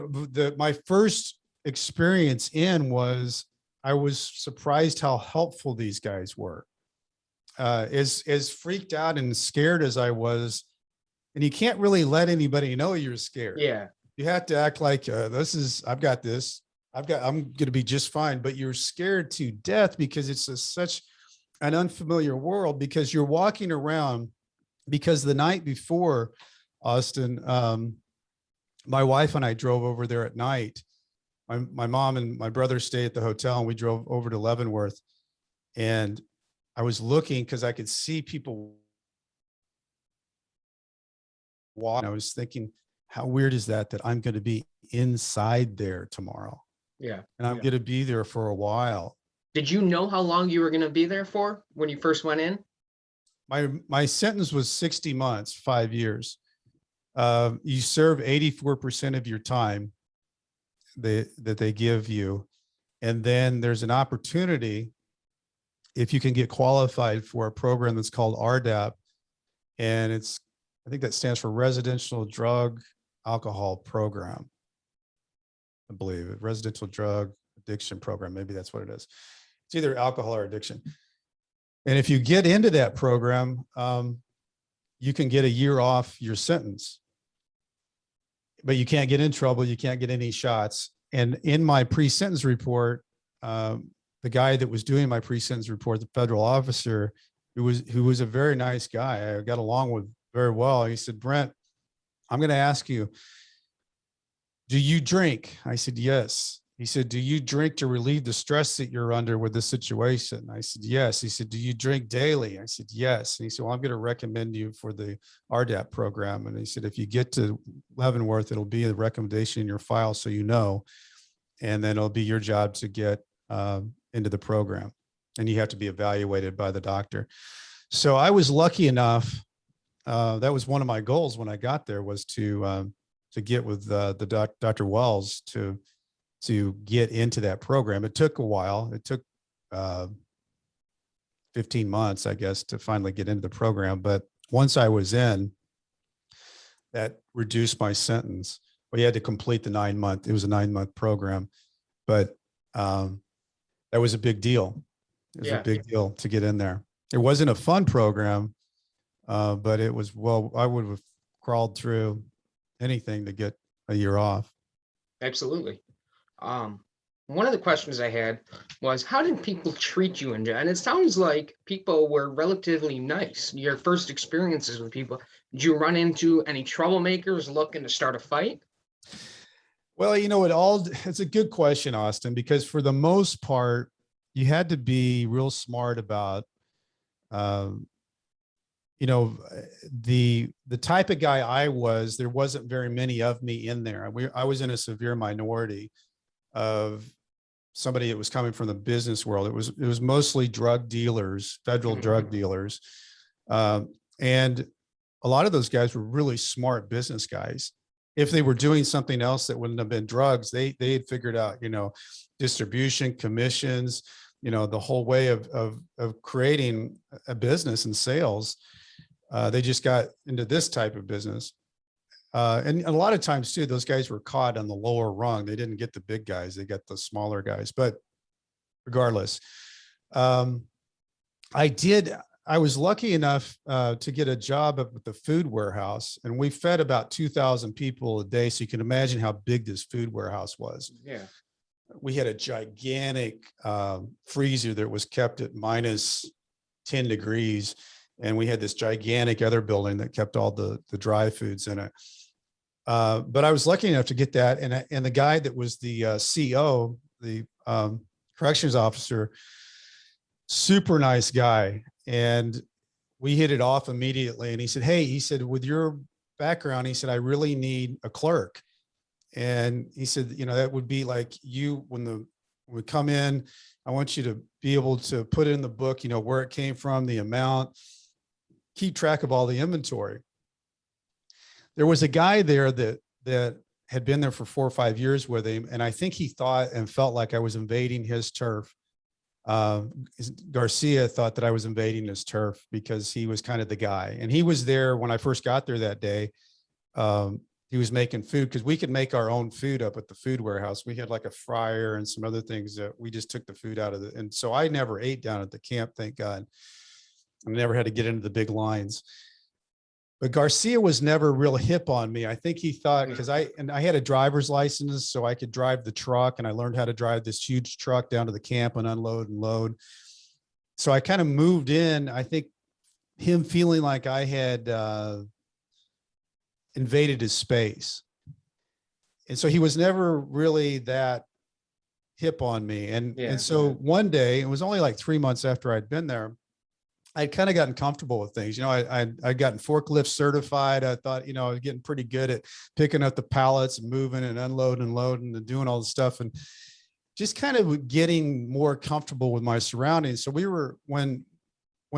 my first experience I was surprised how helpful these guys were. As freaked out and scared as I was, and you can't really let anybody know you're scared. Yeah. You have to act like I've got this. I'm going to be just fine. But you're scared to death because it's such an unfamiliar world, because you're walking around. Because the night before, Austin, my wife and I drove over there at night. My mom and my brother stayed at the hotel, and we drove over to Leavenworth. And I was looking because I could see people walking. I was thinking, how weird is that I'm going to be inside there tomorrow? Yeah. And I'm going to be there for a while. Did you know how long you were going to be there for when you first went in? My sentence was 60 months, 5 years. You serve 84% of your time that they give you. And then there's an opportunity, if you can get qualified for a program that's called RDAP. And I think that stands for Residential Drug Alcohol Program. I believe it, Residential Drug Addiction Program. Maybe that's what it is. It's either alcohol or addiction. And if you get into that program, you can get a year off your sentence, but you can't get in trouble. You can't get any shots. And in my pre-sentence report, the guy that was doing my pre-sentence report, the federal officer, who was a very nice guy, I got along with very well. He said, "Brent, I'm going to ask you, do you drink?" I said, "Yes." He said, "Do you drink to relieve the stress that you're under with this situation?" I said, "Yes." He said, "Do you drink daily?" I said, "Yes." And he said, "Well, I'm going to recommend you for the RDAP program." And he said, "If you get to Leavenworth, it'll be a recommendation in your file, so you know, and then it'll be your job to get into the program, and you have to be evaluated by the doctor." So I was lucky enough. That was one of my goals when I got there, was to get with the Dr. Wells to to get into that program. It took a while. It took 15 months, I guess, to finally get into the program. But once I was in, that reduced my sentence. We had to complete the 9-month. It was a 9-month program, but that was a big deal. It was a big deal to get in there. It wasn't a fun program, but it was, well, I would have crawled through anything to get a year off. Absolutely. One of the questions I had was, how did people treat you in jail? And it sounds like people were relatively nice. Your first experiences with people, did you run into any troublemakers looking to start a fight? Well, you know, it's a good question, Austin, because for the most part, you had to be real smart about, you know, the type of guy I was. There wasn't very many of me in there. I was in a severe minority of somebody that was coming from the business world. It was mostly drug dealers, federal drug dealers. And a lot of those guys were really smart business guys. If they were doing something else that wouldn't have been drugs, they had figured out, you know, distribution, commissions, you know, the whole way of creating a business and sales. They just got into this type of business. And a lot of times too, those guys were caught on the lower rung. They didn't get the big guys, they got the smaller guys. But regardless, I was lucky enough to get a job at the food warehouse, and we fed about 2,000 people a day. So you can imagine how big this food warehouse was. Yeah. We had a gigantic freezer that was kept at minus 10 degrees. And we had this gigantic other building that kept all the dry foods in it. But I was lucky enough to get that. And the guy that was the CO, the corrections officer, super nice guy. And we hit it off immediately. And he said, hey, he said, with your background, he said, I really need a clerk. And he said, you know, that would be like you, when we come in, I want you to be able to put in the book, you know, where it came from, the amount, keep track of all the inventory. There was a guy there that had been there for 4 or 5 years with him. And I think he thought and felt like I was invading his turf. Garcia thought that I was invading his turf because he was kind of the guy. And he was there when I first got there that day. He was making food because we could make our own food up at the food warehouse. We had like a fryer and some other things that we just took the food out of it. And so I never ate down at the camp, thank God. I never had to get into the big lines. But Garcia was never real hip on me. I think he thought, because I had a driver's license, so I could drive the truck, and I learned how to drive this huge truck down to the camp and unload and load. So I kind of moved in, I think him feeling like I had invaded his space. And so he was never really that hip on me. And so one day, it was only like 3 months after I'd been there, I'd kind of gotten comfortable with things. You know, I'd gotten forklift certified. I thought, you know, I was getting pretty good at picking up the pallets and moving and unloading and loading and doing all the stuff, and just kind of getting more comfortable with my surroundings. So we were, when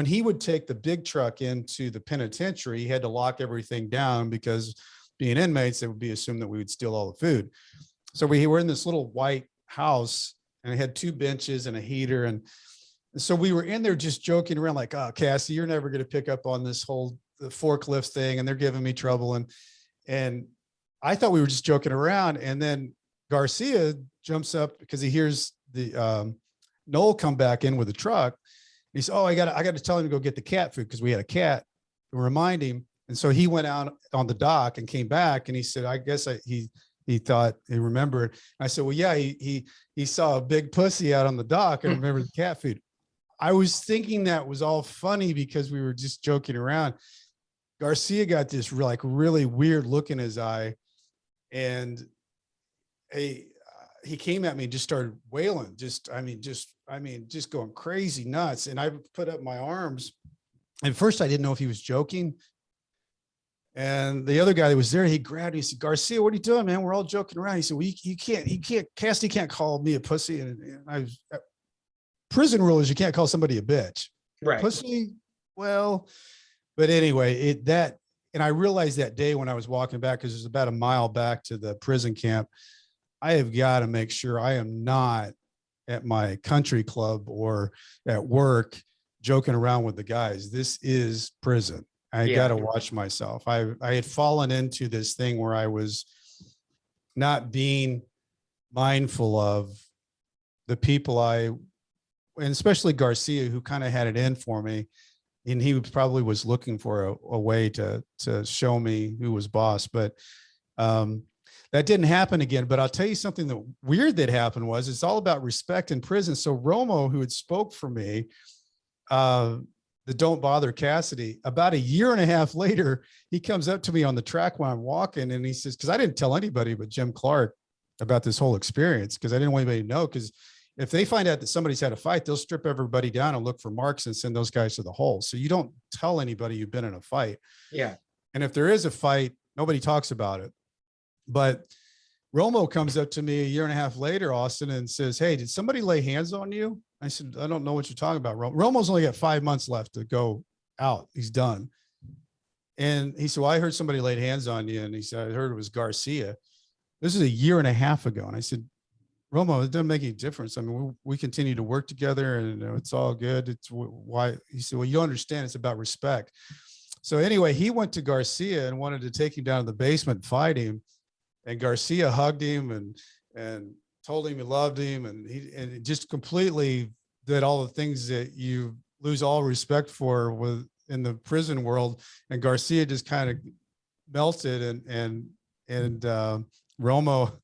he would take the big truck into the penitentiary, he had to lock everything down because being inmates, it would be assumed that we would steal all the food. So we were in this little white house, and it had 2 benches and a heater. And so we were in there just joking around like, oh, Cassie, you're never going to pick up on this whole forklift thing, and they're giving me trouble. And I thought we were just joking around. And then Garcia jumps up because he hears the Noel come back in with the truck. He said, oh, I got to tell him to go get the cat food, because we had a cat to remind him. And so he went out on the dock and came back, and he said, I guess he thought he remembered. I said, well, yeah, he saw a big pussy out on the dock and remembered the cat food. I was thinking that was all funny because we were just joking around. Garcia got this like really weird look in his eye, and he came at me and just started wailing, just going crazy nuts. And I put up my arms. At first I didn't know if he was joking. And the other guy that was there, he grabbed me. He said, Garcia, what are you doing, man? We're all joking around. He said, well, you can't, Cassidy can't call me a pussy. And I was, prison rule is you can't call somebody a bitch. Right. Pussy. Well, but anyway, and I realized that day when I was walking back, because it was about a mile back to the prison camp, I have got to make sure I am not at my country club or at work joking around with the guys. This is prison. I got Yeah. to watch myself. I had fallen into this thing where I was not being mindful of the people and especially Garcia, who kind of had it in for me. And he probably was looking for a way to show me who was boss. But that didn't happen again. But I'll tell you something that weird that happened was it's all about respect in prison. So Romo, who had spoke for me, the Don't Bother Cassity, about a year and a half later, he comes up to me on the track when I'm walking and he says, because I didn't tell anybody but Jim Clark about this whole experience, because I didn't want anybody to know, because if they find out that somebody's had a fight, they'll strip everybody down and look for marks and send those guys to the hole. So you don't tell anybody you've been in a fight. Yeah. And if there is a fight, nobody talks about it. But Romo comes up to me a year and a half later, Austin, and says, "Hey, did somebody lay hands on you?" I said, "I don't know what you're talking about." Romo's only got 5 months left to go out. He's done. And he said, "Well, I heard somebody laid hands on you." And he said, "I heard it was Garcia." This is a year and a half ago. And I said, "Romo, it doesn't make any difference. I mean, we continue to work together and it's all good. It's why." He said, "Well, you don't understand. It's about respect." So anyway, he went to Garcia and wanted to take him down to the basement and fight him. And Garcia hugged him and told him he loved him. And just completely did all the things that you lose all respect for in the prison world. And Garcia just kind of melted and Romo,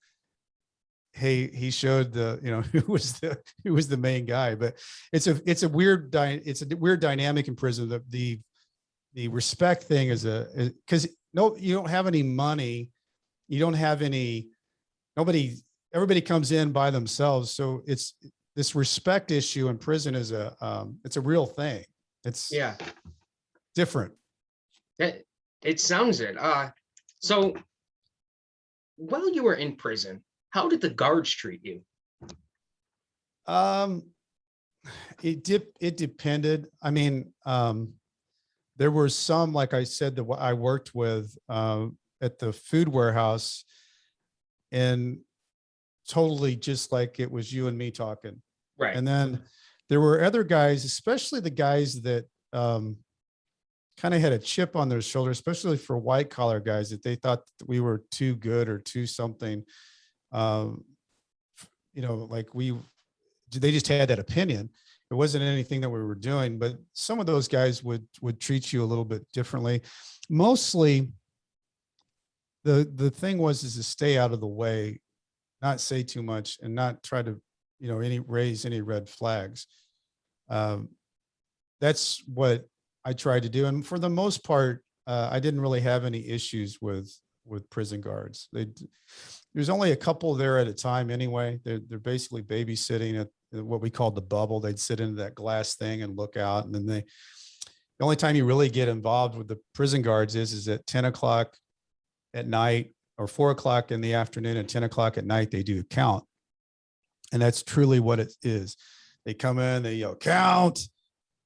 he showed who was the main guy. But it's a weird dynamic in prison. The respect thing is because you don't have any money, you don't have everybody comes in by themselves. So it's this respect issue in prison is it's a real thing. It's different. It sounds it. So while you were in prison, how did the guards treat you? It depended. I mean, there were some, like I said, that I worked with at the food warehouse, and totally just like it was you and me talking. Right. And then there were other guys, especially the guys that kind of had a chip on their shoulder, especially for white collar guys, that they thought that we were too good or too something. Like they just had that opinion. It wasn't anything that we were doing, but some of those guys would treat you a little bit differently. Mostly the thing was to stay out of the way, not say too much, and not try to, raise any red flags. That's what I tried to do. And for the most part, I didn't really have any issues with prison guards. There's only a couple there at a time anyway. They're basically babysitting at what we called the bubble. They'd sit into that glass thing and look out. And then the only time you really get involved with the prison guards is at 10 o'clock at night or 4 o'clock in the afternoon and 10 o'clock at night, they do a count. And that's truly what it is. They come in, they yell, "Count."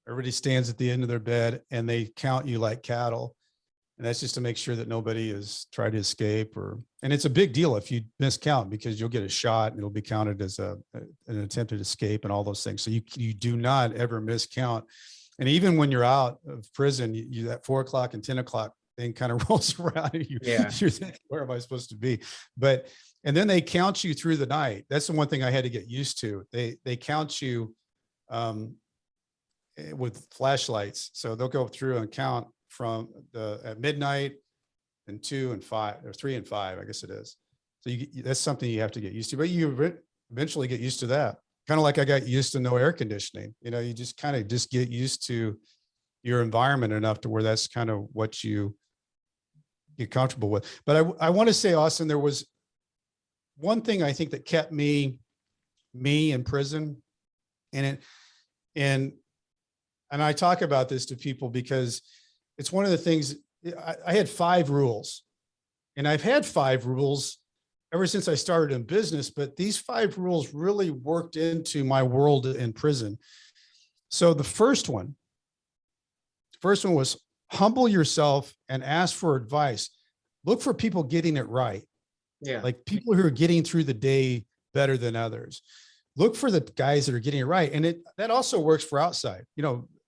Everybody stands at the end of their bed and they count you like cattle. And that's just to make sure that nobody is trying to escape and it's a big deal if you miscount, because you'll get a shot and it'll be counted as an attempted escape and all those things. So you do not ever miscount. And even when you're out of prison, you at 4 o'clock and 10 o'clock thing kind of rolls around and you're thinking, where am I supposed to be? And then they count you through the night. That's the one thing I had to get used to. They count you with flashlights. So they'll go through and count from at midnight and 2 and 5 or 3 and 5, I guess it is. So that's something you have to get used to, but you eventually get used to that. Kind of like I got used to no air conditioning. You just kind of just get used to your environment enough to where that's kind of what you get comfortable with. But I want to say, Austin, there was one thing I think that kept me in prison, and I talk about this to people because it's one of the things. I had 5 rules, and I've had 5 rules ever since I started in business, but these 5 rules really worked into my world in prison. So the first one was humble yourself and ask for advice. Look for people getting it right. Yeah. Like people who are getting through the day better than others. Look for the guys that are getting it right. And that also works for outside.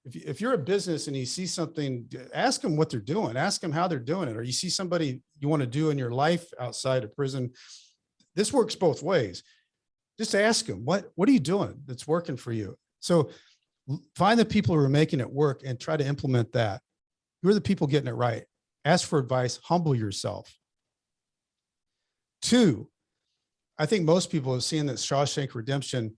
If you're a business and you see something, ask them what they're doing, ask them how they're doing it. Or you see somebody you want to do in your life outside of prison. This works both ways. Just ask them, what are you doing that's working for you? So find the people who are making it work and try to implement that. Who are the people getting it right? Ask for advice, humble yourself. 2, I think most people have seen that Shawshank Redemption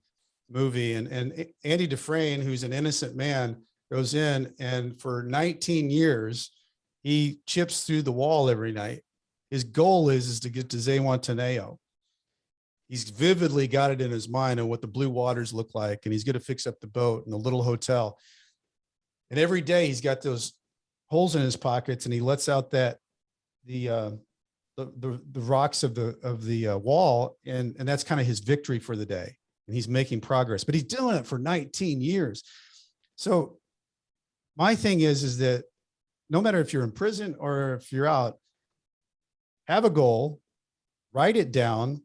movie, and Andy Dufresne, who's an innocent man, goes in and for 19 years, he chips through the wall every night. His goal is to get to Zihuatanejo. He's vividly got it in his mind on what the blue waters look like, and he's going to fix up the boat and the little hotel. And every day he's got those holes in his pockets, and he lets out the rocks of the wall, and that's kind of his victory for the day. And he's making progress, but he's doing it for 19 years. So my thing is that no matter if you're in prison or if you're out, have a goal, write it down,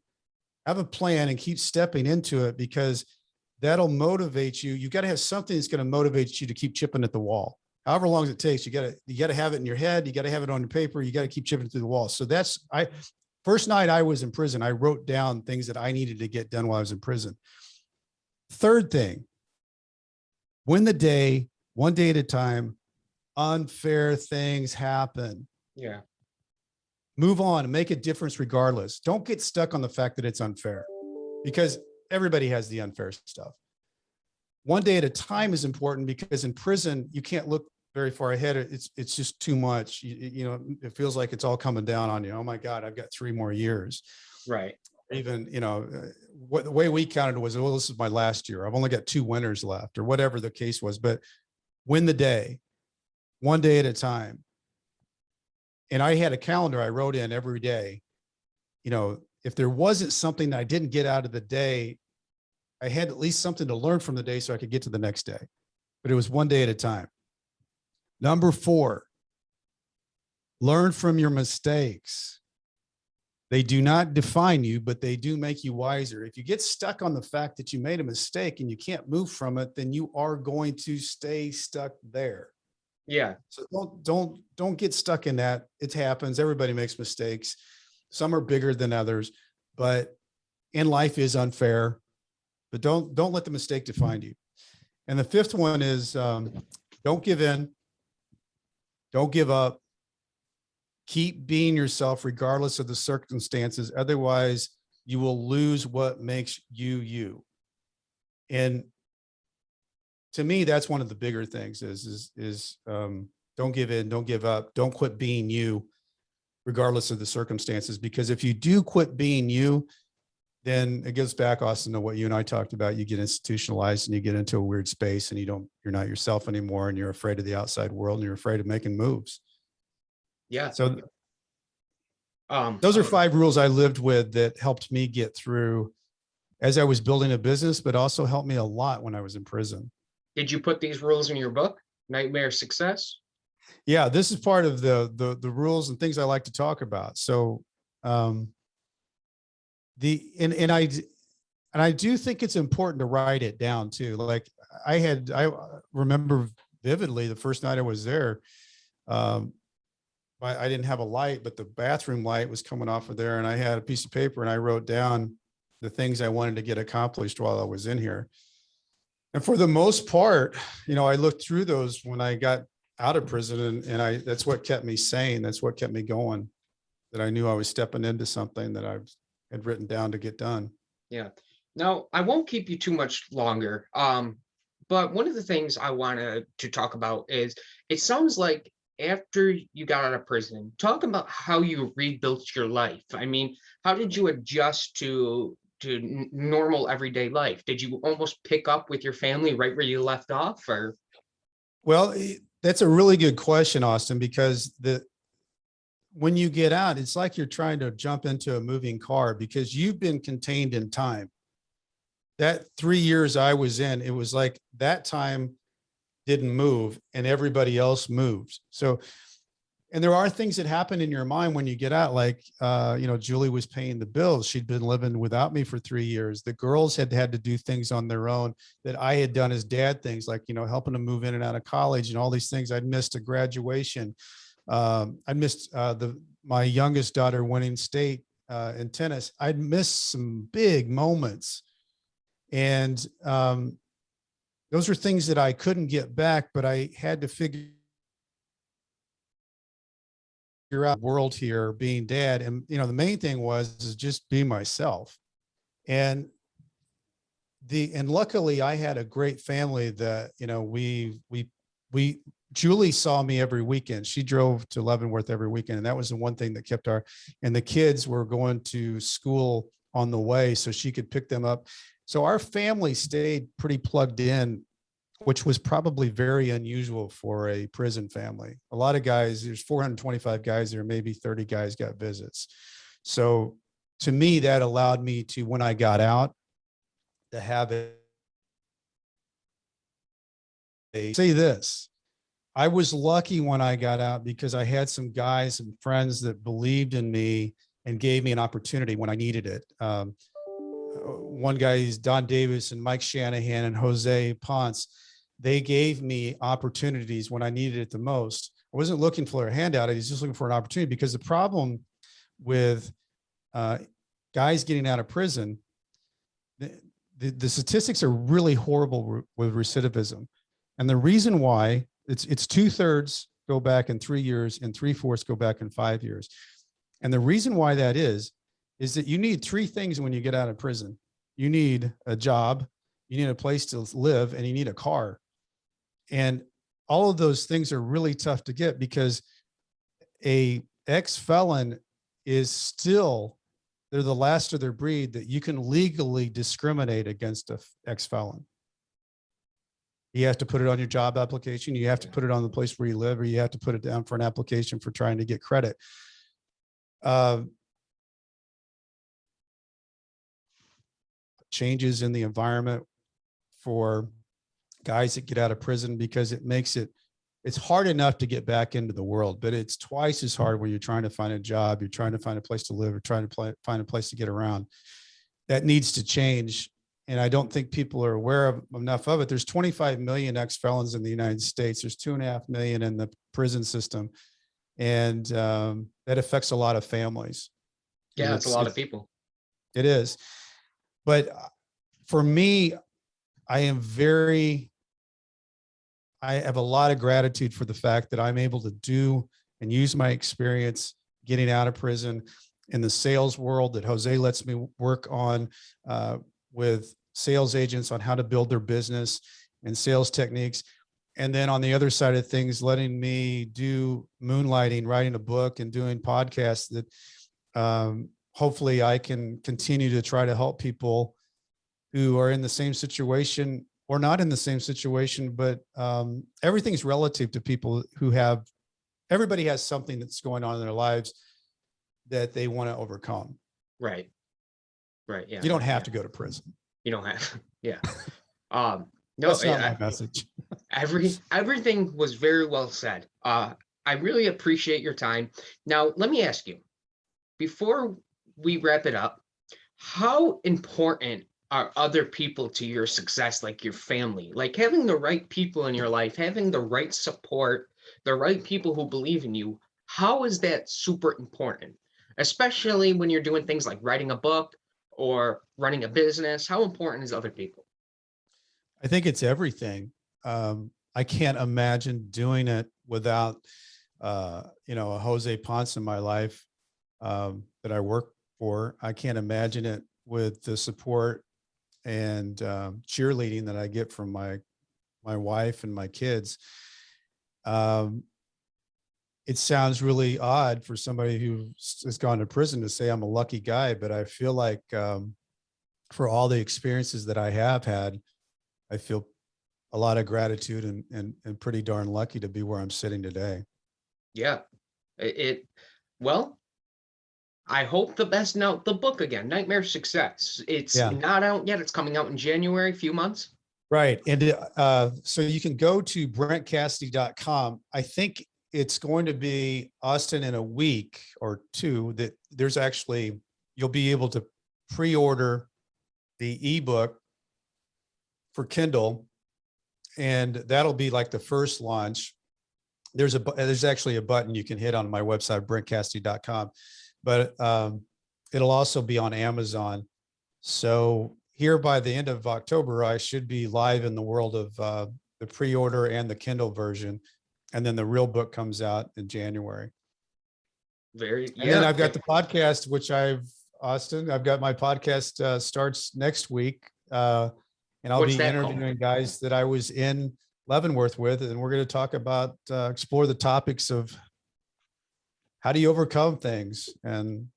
have a plan, and keep stepping into it, because that'll motivate you. You got to have something that's going to motivate you to keep chipping at the wall. However long it takes, you got to have it in your head. You got to have it on the paper. You got to keep chipping through the wall. So first night I was in prison, I wrote down things that I needed to get done while I was in prison. Third thing, win the day, one day at a time. Unfair things happen. Yeah. Move on and make a difference regardless. Don't get stuck on the fact that it's unfair, because everybody has the unfair stuff. One day at a time is important, because in prison, you can't look very far ahead. It's just too much. It feels like it's all coming down on you. Oh my God, I've got 3 more years. Right. Even, the way we counted it was, well, this is my last year. I've only got 2 winters left, or whatever the case was, but win the day, one day at a time. And I had a calendar I wrote in every day. If there wasn't something that I didn't get out of the day, I had at least something to learn from the day so I could get to the next day. But it was one day at a time. Number 4, learn from your mistakes. They do not define you, but they do make you wiser. If you get stuck on the fact that you made a mistake and you can't move from it, then you are going to stay stuck there. Yeah. So don't get stuck in that. It happens. Everybody makes mistakes. Some are bigger than others, and life is unfair, but don't let the mistake define you. And the 5th one is, don't give in. Don't give up. Keep being yourself regardless of the circumstances. Otherwise, you will lose what makes you you. And to me, that's one of the bigger things is don't give in, don't give up, don't quit being you, regardless of the circumstances. Because if you do quit being you, then it goes back, Austin, to what you and I talked about. You get institutionalized and you get into a weird space, and you're not yourself anymore, and you're afraid of the outside world, and you're afraid of making moves. Yeah. So those are 5 rules I lived with that helped me get through as I was building a business, but also helped me a lot when I was in prison. Did you put these rules in your book, Nightmare Success? Yeah, this is part of the rules and things I like to talk about. So I do think it's important to write it down too. Like I remember vividly the first night I was there. I didn't have a light, but the bathroom light was coming off of there, and I had a piece of paper, and I wrote down the things I wanted to get accomplished while I was in here. And for the most part, I looked through those when I got out of prison, and that's what kept me sane. That's what kept me going, that I knew I was stepping into something that I had written down to get done. Yeah. Now, I won't keep you too much longer. But one of the things I wanted to talk about is, it sounds like after you got out of prison, talk about how you rebuilt your life. I mean, how did you adjust to normal everyday life? Did you almost pick up with your family right where you left off, or? Well, that's a really good question, Austin, because when you get out, it's like you're trying to jump into a moving car, because you've been contained in time. That 3 years I was in, it was like that time didn't move and everybody else moved. So And there are things that happen in your mind when you get out, like, Julie was paying the bills. She'd been living without me for 3 years. The girls had to do things on their own that I had done as dad, things like, helping them move in and out of college and all these things. I'd missed a graduation. I missed my youngest daughter winning state in tennis. I'd missed some big moments. And those are things that I couldn't get back, but I had to figure out the world here, being dad. And, the main thing is just be myself. And luckily I had a great family that, Julie saw me every weekend. She drove to Leavenworth every weekend. And that was the one thing that kept and the kids were going to school on the way so she could pick them up. So our family stayed pretty plugged in, which was probably very unusual for a prison family. A lot of guys, there's 425 guys there, maybe 30 guys got visits. So to me, that allowed me to, when I got out, to have say this. I was lucky when I got out because I had some guys and friends that believed in me and gave me an opportunity when I needed it. One guy is Don Davis and Mike Shanahan and Jose Ponce. They gave me opportunities when I needed it the most. I wasn't looking for a handout. I was just looking for an opportunity, because the problem with guys getting out of prison, the statistics are really horrible with recidivism. And the reason why, it's 2/3 go back in 3 years and 3/4 go back in 5 years. And the reason why that is that you need 3 things when you get out of prison. You need a job, you need a place to live, and you need a car. And all of those things are really tough to get, because a ex-felon is still, they're the last of their breed that you can legally discriminate against a ex-felon. You have to put it on your job application. You have to put it on the place where you live, or you have to put it down for an application for trying to get credit. Changes in the environment for guys that get out of prison, because it's hard enough to get back into the world, but it's twice as hard when you're trying to find a job, you're trying to find a place to live, or trying to find a place to get around. That needs to change. And I don't think people are aware of enough of it. There's 25 million ex-felons in the United States. There's 2.5 million in the prison system. And that affects a lot of families. Yeah, it's a lot of people. It is. But for me, I have a lot of gratitude for the fact that I'm able to do and use my experience getting out of prison in the sales world, that Jose lets me work on with sales agents on how to build their business and sales techniques. And then on the other side of things, letting me do moonlighting, writing a book, and doing podcasts that hopefully I can continue to try to help people who are in the same situation or not in the same situation. But everything's relative to people everybody has something that's going on in their lives that they want to overcome. Right. Yeah. You don't have to go to prison. You don't have. Yeah. No, that's not my message. Everything was very well said. I really appreciate your time. Now, let me ask you, before we wrap it up, how important are other people to your success, like your family? Like having the right people in your life, having the right support, the right people who believe in you. How is that super important? Especially when you're doing things like writing a book or running a business. How important is other people? I think it's everything. I can't imagine doing it without, a Jose Ponce in my life that I work for. I can't imagine it with the support and cheerleading that I get from my wife and my kids. It sounds really odd for somebody who has gone to prison to say I'm a lucky guy, but I feel like for all the experiences that I have had, I feel a lot of gratitude and pretty darn lucky to be where I'm sitting today. Yeah. Well, I hope the best. Now, the book again, Nightmare Success. It's not out yet. It's coming out in January, a few months. Right. And so you can go to brentcassity.com. I think it's going to be, Austin, in a week or two, that there's actually, you'll be able to pre-order the ebook for Kindle, and that'll be like the first launch. There's actually a button you can hit on my website, brentcassity.com, but it'll also be on Amazon. So here by the end of October, I should be live in the world of the pre-order and the Kindle version. And then the real book comes out in January. And then I've got the podcast, which Austin, I've got my podcast starts next week. And I'll be interviewing guys that I was in Leavenworth with, and we're going to talk about, explore the topics of how do you overcome things, and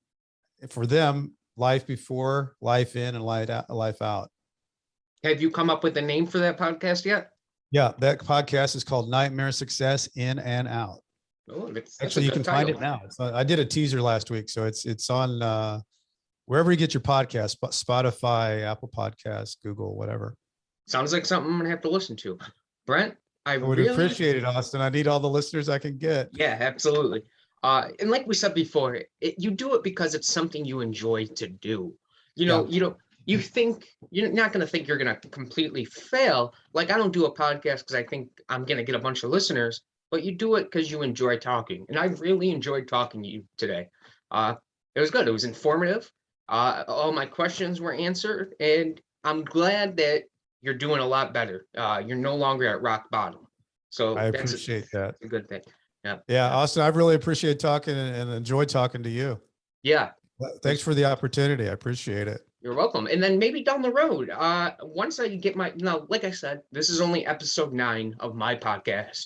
for them, life before, life in, and life out. Have you come up with a name for that podcast yet? Yeah, that podcast is called Nightmare Success In and Out. Oh, actually, you can find it now. I did a teaser last week, so it's on wherever you get your podcast, Spotify, Apple Podcasts, Google, whatever. Sounds like something I'm gonna have to listen to. Brent, I would really appreciate it, Austin. I need all the listeners I can get. Yeah, absolutely. And like we said before, you do it because it's something you enjoy to do. You think you're not going to think you're going to completely fail. Like, I don't do a podcast because I think I'm going to get a bunch of listeners, but you do it because you enjoy talking. And I really enjoyed talking to you today. It was good. It was informative. All my questions were answered, and I'm glad that you're doing a lot better. You're no longer at rock bottom. So I appreciate that. A good thing. Yeah. Yeah. Austin, I really appreciate talking and enjoy talking to you. Yeah. Thanks for the opportunity. I appreciate it. You're welcome. And then maybe down the road, once I get like I said, this is only episode 9 of my podcast.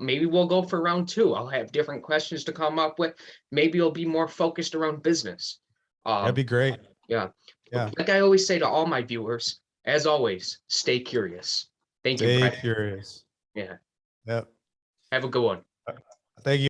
Maybe we'll go for round 2. I'll have different questions to come up with. Maybe it'll be more focused around business. That'd be great. Yeah. Yeah. Like I always say to all my viewers, as always, stay curious. Thank you. Stay curious. Yeah. Yep. Have a good one. Thank you.